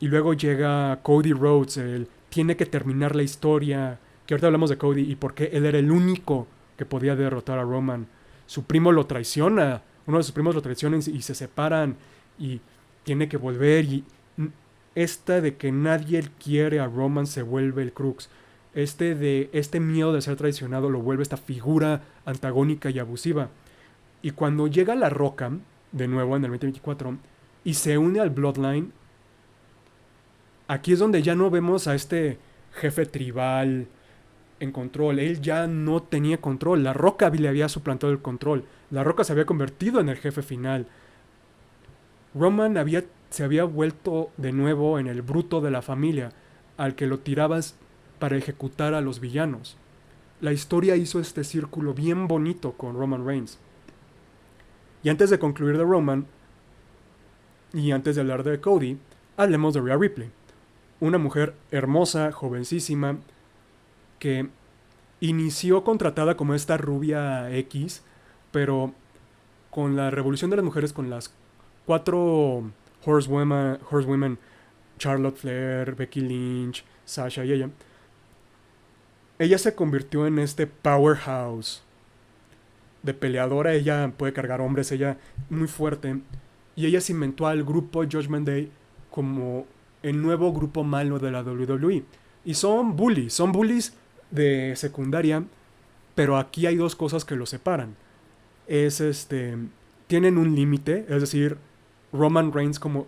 y luego llega Cody Rhodes, él tiene que terminar la historia, que ahorita hablamos de Cody y por qué él era el único que podía derrotar a Roman. Su primo lo traiciona, uno de sus primos lo traiciona y se separan y tiene que volver y de que nadie quiere a Roman se vuelve el crux. Este miedo de ser traicionado lo vuelve esta figura antagónica y abusiva. Y cuando llega La Roca, de nuevo en el 2024, y se une al Bloodline, aquí es donde ya no vemos a este jefe tribal en control. Él ya no tenía control. La Roca le había suplantado el control. La Roca se había convertido en el jefe final. Roman se había vuelto de nuevo en el bruto de la familia, al que lo tirabas para ejecutar a los villanos. La historia hizo este círculo bien bonito con Roman Reigns. Y antes de concluir de Roman, y antes de hablar de Cody, hablemos de Rhea Ripley. Una mujer hermosa, jovencísima, que inició contratada como esta rubia X, pero con la revolución de las mujeres, con las 4 horsewomen, Charlotte Flair, Becky Lynch, Sasha y ella se convirtió en este powerhouse de peleadora. Ella puede cargar hombres, ella muy fuerte, y ella se inventó al grupo Judgment Day como el nuevo grupo malo de la WWE. Y son bullies de secundaria, pero aquí hay 2 cosas que los separan. Tienen un límite, es decir, Roman Reigns como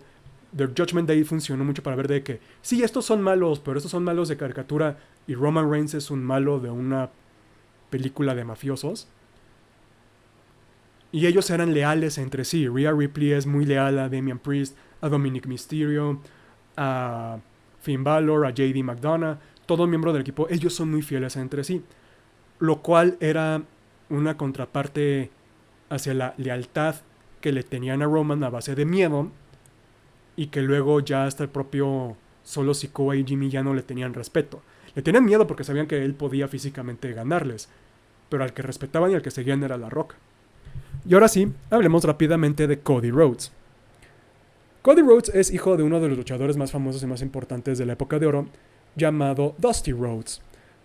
The Judgment Day funcionó mucho para ver de que sí, estos son malos, pero estos son malos de caricatura y Roman Reigns es un malo de una película de mafiosos. Y ellos eran leales entre sí. Rhea Ripley es muy leal a Damian Priest, a Dominic Mysterio, a Finn Balor, a JD McDonough. todo miembro del equipo, ellos son muy fieles entre sí, lo cual era una contraparte hacia la lealtad que le tenían a Roman a base de miedo, y que luego ya hasta el propio Solo Sikoa y Jimmy ya no le tenían respeto. Le tenían miedo porque sabían que él podía físicamente ganarles, pero al que respetaban y al que seguían era La Roca. Y ahora sí, hablemos rápidamente de Cody Rhodes. Cody Rhodes es hijo de uno de los luchadores más famosos y más importantes de la época de oro, llamado Dusty Rhodes,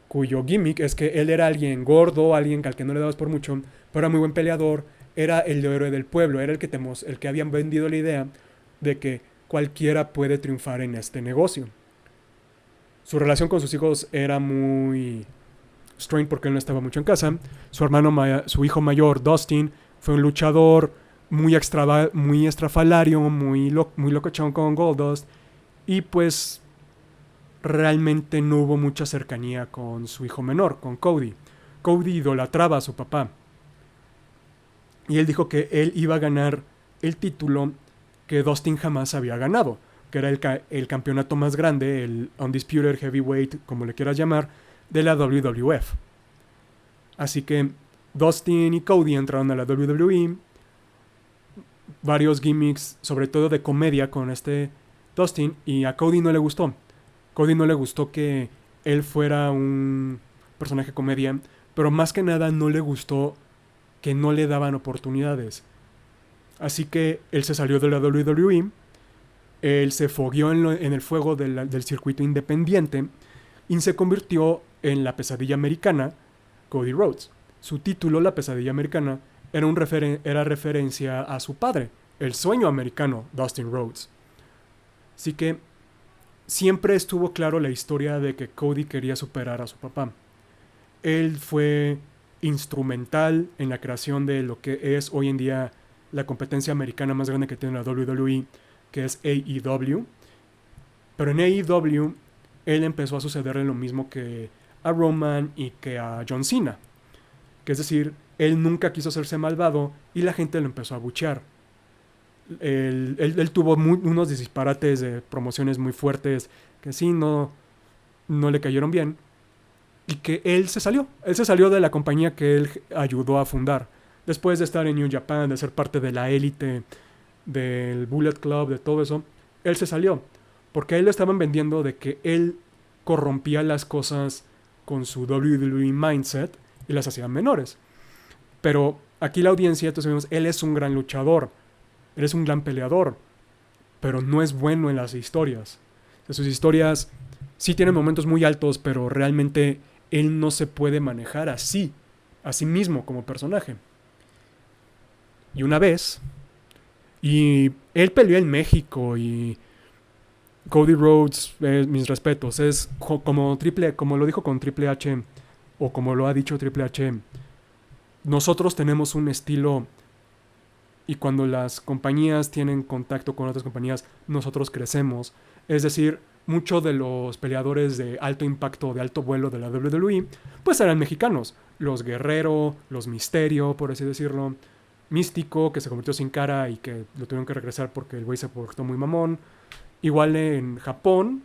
cuyo gimmick es que él era alguien gordo, alguien al que no le dabas por mucho, pero era muy buen peleador, era el héroe del pueblo, era el que habían vendido la idea de que cualquiera puede triunfar en este negocio. Su relación con sus hijos era muy strained porque él no estaba mucho en casa. Su hijo mayor, Dustin, fue un luchador muy estrafalario, muy locochón con Goldust. Y pues realmente no hubo mucha cercanía con su hijo menor, con Cody. Cody idolatraba a su papá. Y él dijo que él iba a ganar el título que Dustin jamás había ganado, que era el campeonato más grande, el Undisputed Heavyweight, como le quieras llamar, de la WWF. Así que Dustin y Cody entraron a la WWE, varios gimmicks, sobre todo de comedia con este Dustin, y a Cody no le gustó. Cody no le gustó que él fuera un personaje comedia, pero más que nada no le gustó que no le daban oportunidades. Así que él se salió de la WWE, él se fogueó en el fuego del circuito independiente y se convirtió en la pesadilla americana, Cody Rhodes. Su título, la pesadilla americana, era referencia a su padre, el sueño americano, Dustin Rhodes. Así que siempre estuvo claro la historia de que Cody quería superar a su papá. Él fue instrumental en la creación de lo que es hoy en día la competencia americana más grande que tiene la WWE, que es AEW. Pero en AEW él empezó a sucederle lo mismo que a Roman y que a John Cena, que es decir, él nunca quiso hacerse malvado y la gente lo empezó a abuchear. Él tuvo unos disparates de promociones muy fuertes que sí no le cayeron bien, y que él se salió de la compañía que él ayudó a fundar. Después de estar en New Japan, de ser parte de la élite, del Bullet Club, de todo eso, él se salió. Porque a él le estaban vendiendo de que él corrompía las cosas con su WWE mindset y las hacía menores. Pero aquí la audiencia, entonces vemos, él es un gran luchador, él es un gran peleador, pero no es bueno en las historias. O sea, sus historias sí tienen momentos muy altos, pero realmente él no se puede manejar así, a sí mismo como personaje. Y una vez, y él peleó en México, y Cody Rhodes, mis respetos, es como lo dijo con Triple H, o como lo ha dicho Triple H, nosotros tenemos un estilo, y cuando las compañías tienen contacto con otras compañías, nosotros crecemos. Es decir, muchos de los peleadores de alto impacto, de alto vuelo de la WWE, pues eran mexicanos. Los Guerrero, los Misterio, por así decirlo. Místico, que se convirtió sin cara y que lo tuvieron que regresar porque el güey se portó muy mamón. Igual en Japón,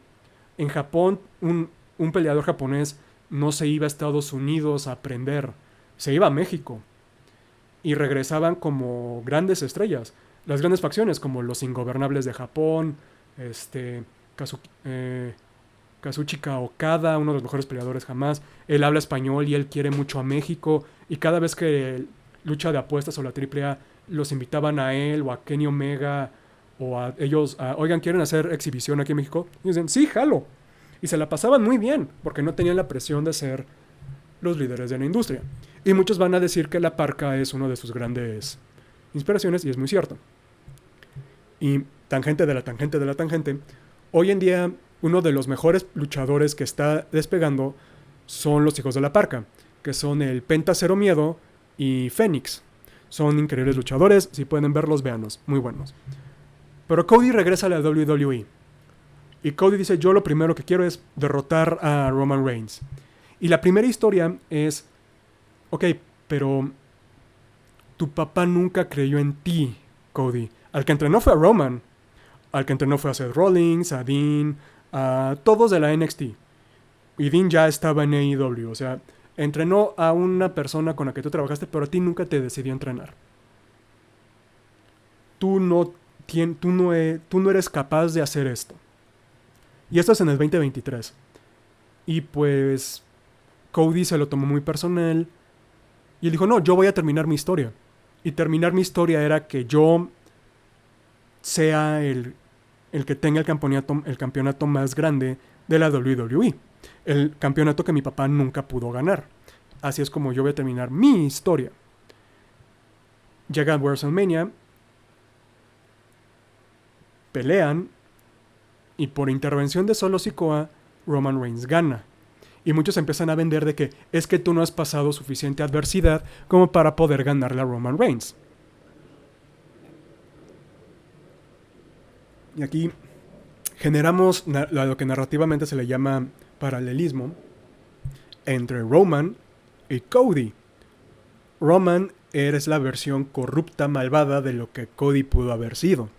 un peleador japonés no se iba a Estados Unidos a aprender, se iba a México. Y regresaban como grandes estrellas. Las grandes facciones, como los Ingobernables de Japón, Kazuchika Okada, uno de los mejores peleadores jamás. Él habla español y él quiere mucho a México. Y cada vez que lucha de apuestas o la AAA los invitaban a él o a Kenny Omega o a ellos, oigan, ¿quieren hacer exhibición aquí en México? Y dicen, sí, jalo. Y se la pasaban muy bien, porque no tenían la presión de ser los líderes de la industria. Y muchos van a decir que La Parka es una de sus grandes inspiraciones, y es muy cierto. Y tangente de la tangente de la tangente, hoy en día uno de los mejores luchadores que está despegando son los hijos de La Parka, que son el Penta Cero Miedo y Fénix. Son increíbles luchadores, si pueden verlos, véanlos, muy buenos. Pero Cody regresa a la WWE. Y Cody dice, yo lo primero que quiero es derrotar a Roman Reigns. Y la primera historia es, ok, pero tu papá nunca creyó en ti, Cody. Al que entrenó fue a Roman. Al que entrenó fue a Seth Rollins, a Dean, a todos de la NXT. Y Dean ya estaba en AEW, o sea, entrenó a una persona con la que tú trabajaste, pero a ti nunca te decidió entrenar. Tú no eres capaz de hacer esto. Y esto es en el 2023. Y pues Cody se lo tomó muy personal. Y él dijo, no, yo voy a terminar mi historia. Y terminar mi historia era que yo sea el que tenga el campeonato más grande de la WWE. El campeonato que mi papá nunca pudo ganar. Así es como yo voy a terminar mi historia. Llega a WrestleMania, pelean, y por intervención de Solo Sikoa, Roman Reigns gana. Y muchos empiezan a vender de que es que tú no has pasado suficiente adversidad como para poder ganarle a Roman Reigns. Y aquí generamos lo que narrativamente se le llama paralelismo entre Roman y Cody. Roman es la versión corrupta, malvada de lo que Cody pudo haber sido.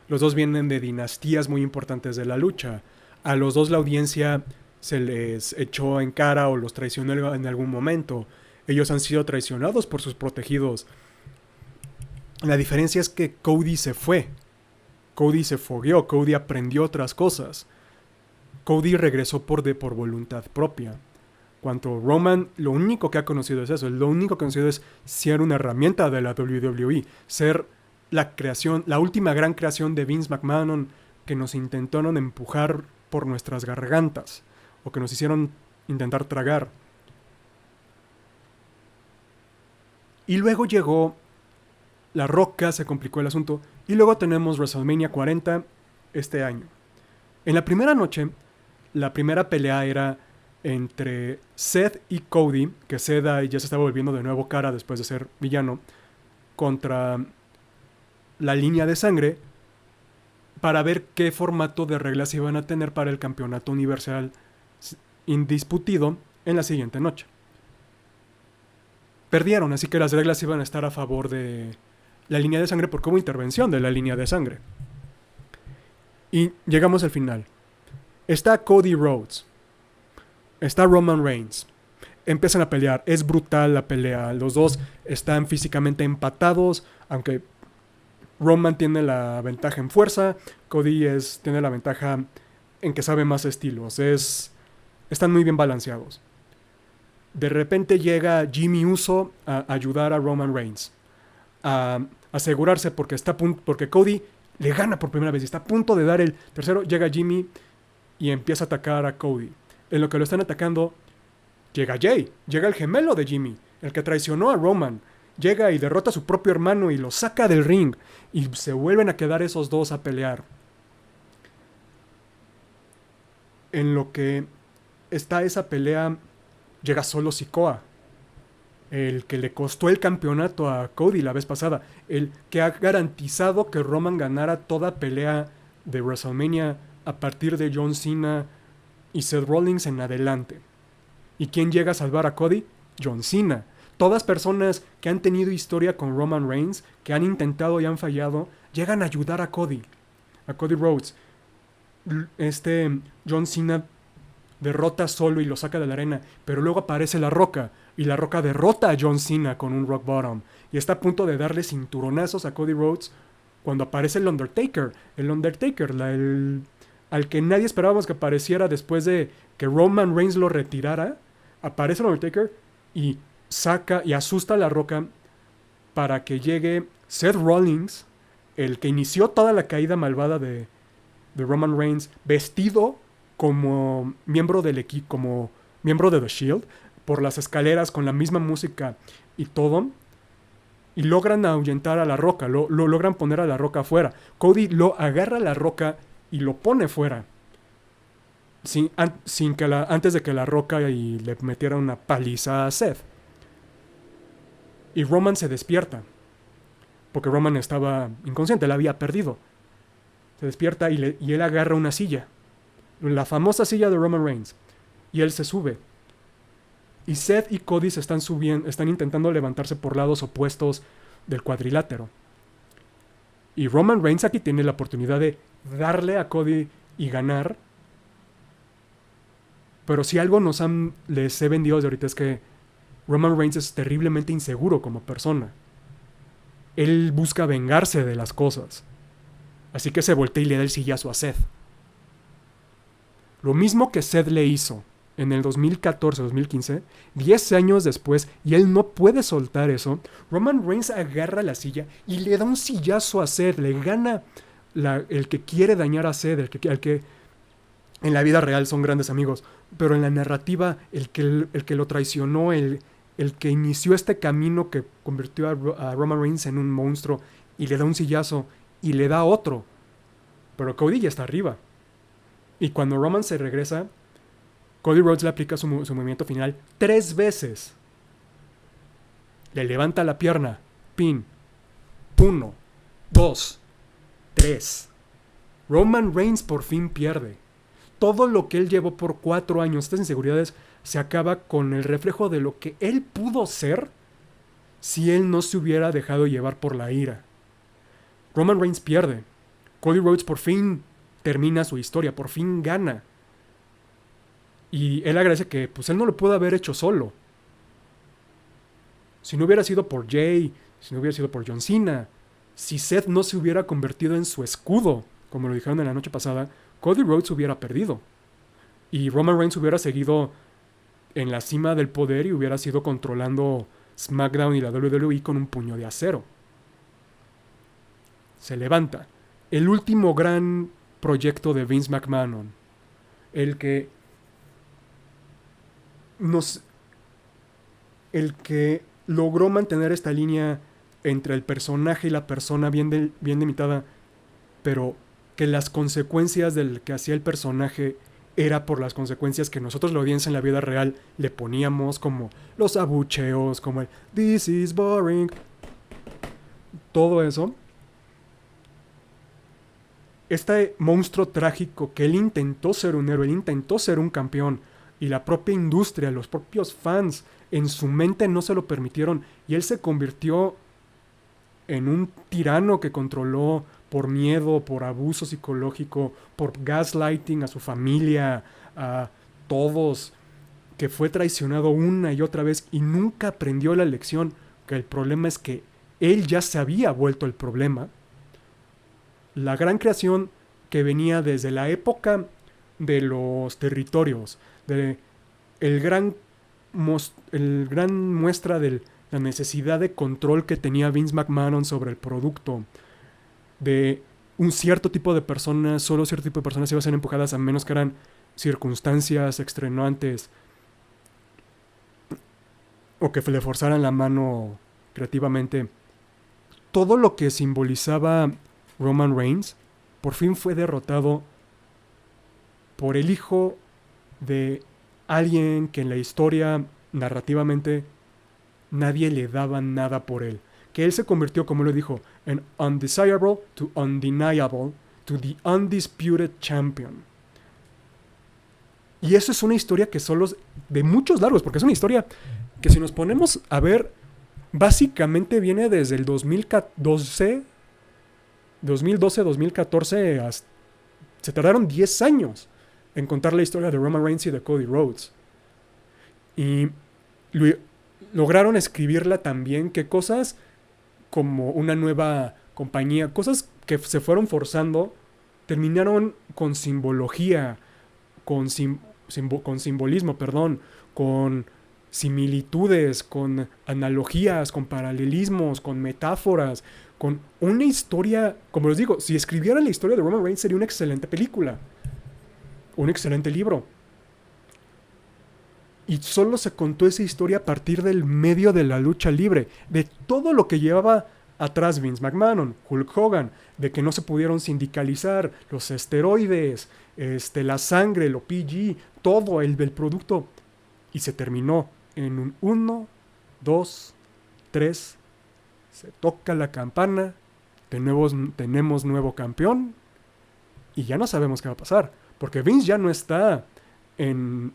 Los dos vienen de dinastías muy importantes de la lucha. A los dos la audiencia se les echó en cara o los traicionó en algún momento. Ellos han sido traicionados por sus protegidos. La diferencia es que Cody se fue. Cody se fogueó, Cody aprendió otras cosas. Cody regresó por voluntad propia. Cuanto Roman, lo único que ha conocido es eso. Lo único que ha conocido es ser una herramienta de la WWE. Ser la creación, la última gran creación de Vince McMahon que nos intentaron empujar por nuestras gargantas. O que nos hicieron intentar tragar. Y luego llegó La Roca, se complicó el asunto. Y luego tenemos WrestleMania 40 este año. En la primera noche, la primera pelea era entre Seth y Cody, que Seth ya se estaba volviendo de nuevo cara después de ser villano, contra la línea de sangre, para ver qué formato de reglas iban a tener para el campeonato universal indiscutido en la siguiente noche. Perdieron, así que las reglas iban a estar a favor de la línea de sangre porque hubo intervención de la línea de sangre. Y llegamos al final. Está Cody Rhodes. Está Roman Reigns. Empiezan a pelear. Es brutal la pelea. Los dos están físicamente empatados. Aunque Roman tiene la ventaja en fuerza. Cody tiene la ventaja en que sabe más estilos. Están muy bien balanceados. De repente llega Jimmy Uso a ayudar a Roman Reigns. A asegurarse porque Cody le gana por primera vez y está a punto de dar el tercero. Llega Jimmy y empieza a atacar a Cody. En lo que lo están atacando, llega Jay. Llega el gemelo de Jimmy, el que traicionó a Roman. Llega y derrota a su propio hermano y lo saca del ring. Y se vuelven a quedar esos dos a pelear. En lo que está esa pelea, llega Solo Sikoa, el que le costó el campeonato a Cody la vez pasada, el que ha garantizado que Roman ganara toda pelea de WrestleMania a partir de John Cena y Seth Rollins en adelante. ¿Y quién llega a salvar a Cody? John Cena. Todas personas que han tenido historia con Roman Reigns, que han intentado y han fallado, llegan a ayudar a Cody Rhodes. John Cena derrota solo y lo saca de la arena, pero luego aparece La Roca, y La Roca derrota a John Cena con un Rock Bottom, y está a punto de darle cinturonazos a Cody Rhodes cuando aparece el Undertaker, al que nadie esperábamos que apareciera después de que Roman Reigns lo retirara. Aparece el Undertaker y saca y asusta a La Roca para que llegue Seth Rollins, el que inició toda la caída malvada de Roman Reigns, vestido como miembro del equipo, como miembro de The Shield, por las escaleras con la misma música y todo, y logran ahuyentar a La Roca, lo logran poner a La Roca afuera. Cody lo agarra a La Roca y lo pone fuera, antes de que La Roca y le metiera una paliza a Seth. Y Roman se despierta, porque Roman estaba inconsciente, él había perdido. Se despierta y él agarra una silla, la famosa silla de Roman Reigns, y él se sube. Y Seth y Cody están intentando levantarse por lados opuestos del cuadrilátero. Y Roman Reigns aquí tiene la oportunidad de darle a Cody y ganar. Pero si algo les he vendido desde ahorita es que Roman Reigns es terriblemente inseguro como persona. Él busca vengarse de las cosas. Así que se voltea y le da el sillazo a Seth. Lo mismo que Seth le hizo en el 2014-2015, 10 años después, y él no puede soltar eso. Roman Reigns agarra la silla y le da un sillazo a Seth. Le gana el que quiere dañar a Seth, el que en la vida real son grandes amigos. Pero en la narrativa, el que lo traicionó, el que inició este camino que convirtió a Roman Reigns en un monstruo, y le da un sillazo y le da otro. Pero Cody ya está arriba. Y cuando Roman se regresa, Cody Rhodes le aplica su movimiento final 3 veces. Le levanta la pierna. Pin. 1, 2, 3. Roman Reigns por fin pierde. Todo lo que él llevó por 4 años, estas inseguridades, se acaba con el reflejo de lo que él pudo ser si él no se hubiera dejado llevar por la ira. Roman Reigns pierde. Cody Rhodes por fin termina su historia, por fin gana. Y él agradece que pues él no lo pudo haber hecho solo. Si no hubiera sido por Jay, si no hubiera sido por John Cena, si Seth no se hubiera convertido en su escudo, como lo dijeron en la noche pasada, Cody Rhodes hubiera perdido. Y Roman Reigns hubiera seguido en la cima del poder y hubiera sido controlando SmackDown y la WWE con un puño de acero. Se levanta. El último gran proyecto de Vince McMahon. El que logró mantener esta línea entre el personaje y la persona bien delimitada, pero que las consecuencias del que hacía el personaje era por las consecuencias que nosotros, la audiencia en la vida real, le poníamos, como los abucheos, como el "This is boring", todo eso. Este monstruo trágico que él intentó ser un héroe, él intentó ser un campeón, y la propia industria, los propios fans, en su mente no se lo permitieron, y él se convirtió en un tirano que controló por miedo, por abuso psicológico, por gaslighting a su familia, a todos, que fue traicionado una y otra vez y nunca aprendió la lección, que el problema es que él ya se había vuelto el problema. La gran creación que venía desde la época de los territorios, de el gran muestra de la necesidad de control que tenía Vince McMahon sobre el producto, de un cierto tipo de personas, solo cierto tipo de personas iban a ser empujadas a menos que eran circunstancias extenuantes o que le forzaran la mano creativamente. Todo lo que simbolizaba Roman Reigns por fin fue derrotado por el hijo de alguien que en la historia narrativamente nadie le daba nada por él. Que él se convirtió, como lo dijo, en undesirable to undeniable to the undisputed champion. Y eso es una historia que solo es de muchos largos, porque es una historia que si nos ponemos a ver, básicamente viene desde el 2012, 2014, se tardaron 10 años en contar la historia de Roman Reigns y de Cody Rhodes. Y lograron escribirla también, que cosas como una nueva compañía, cosas que se fueron forzando, terminaron con simbología, con simbolismo, con similitudes, con analogías, con paralelismos, con metáforas, con una historia, como les digo, si escribieran la historia de Roman Reigns sería una excelente película, un excelente libro. Y solo se contó esa historia a partir del medio de la lucha libre, de todo lo que llevaba atrás Vince McMahon, Hulk Hogan, de que no se pudieron sindicalizar, los esteroides, la sangre, lo PG, todo el producto. Y se terminó en un 1, 2, 3, se toca la campana, tenemos nuevo campeón, y ya no sabemos qué va a pasar, porque Vince ya no está en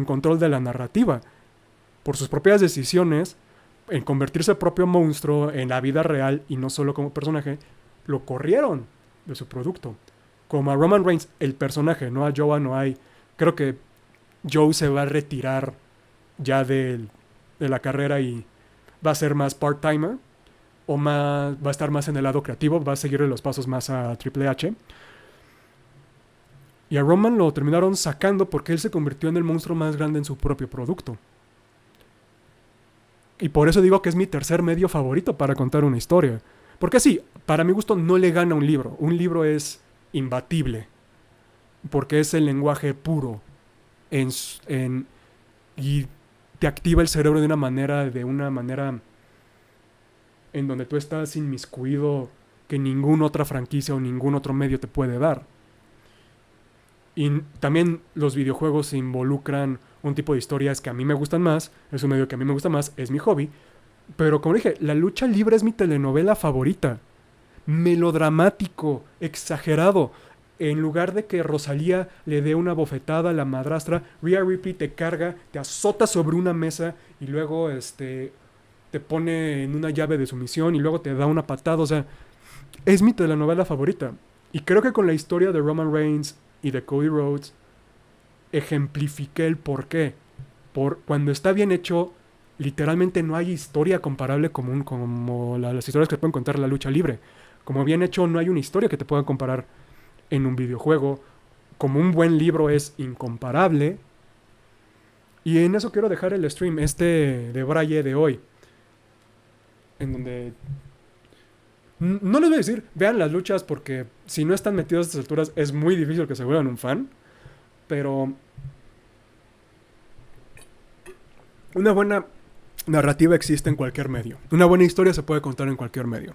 control de la narrativa. Por sus propias decisiones, en convertirse el propio monstruo en la vida real y no solo como personaje, lo corrieron de su producto. Como a Roman Reigns, el personaje, no a Joe, no hay. Creo que Joe se va a retirar ya de la carrera y va a ser más part-timer o va a estar más en el lado creativo, va a seguirle los pasos más a Triple H. Y a Roman lo terminaron sacando porque él se convirtió en el monstruo más grande en su propio producto. Y por eso digo que es mi tercer medio favorito para contar una historia. Porque sí, para mi gusto no le gana un libro. Un libro es imbatible. Porque es el lenguaje puro. Y te activa el cerebro de una manera en donde tú estás inmiscuido que ninguna otra franquicia o ningún otro medio te puede dar. Y también los videojuegos involucran un tipo de historias que a mí me gustan más, es un medio que a mí me gusta más, es mi hobby. Pero como dije, la lucha libre es mi telenovela favorita. Melodramático, exagerado. En lugar de que Rosalía le dé una bofetada a la madrastra, Rhea Ripley te carga, te azota sobre una mesa y luego te pone en una llave de sumisión y luego te da una patada. O sea, es mi telenovela favorita. Y creo que con la historia de Roman Reigns y de Cody Rhodes ejemplifiqué el porqué. Cuando está bien hecho, literalmente no hay historia comparable como las historias que te pueden contar la lucha libre. Como bien hecho, no hay una historia que te pueda comparar en un videojuego. Como un buen libro es incomparable. Y en eso quiero dejar el stream de Braille de hoy. En donde no les voy a decir, vean las luchas porque si no están metidos a estas alturas es muy difícil que se vuelvan un fan. Pero una buena narrativa existe en cualquier medio. Una buena historia se puede contar en cualquier medio.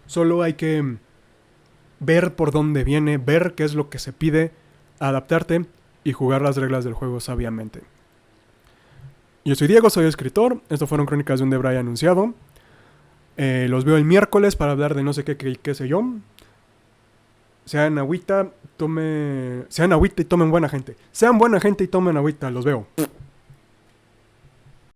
Solo hay que ver por dónde viene, ver qué es lo que se pide, adaptarte y jugar las reglas del juego sabiamente. Yo soy Diego, soy escritor. Esto fueron Crónicas de un Debray anunciado. Los veo el miércoles para hablar de no sé qué sé yo. Sean agüita y tomen buena gente. Sean buena gente y tomen agüita. Los veo.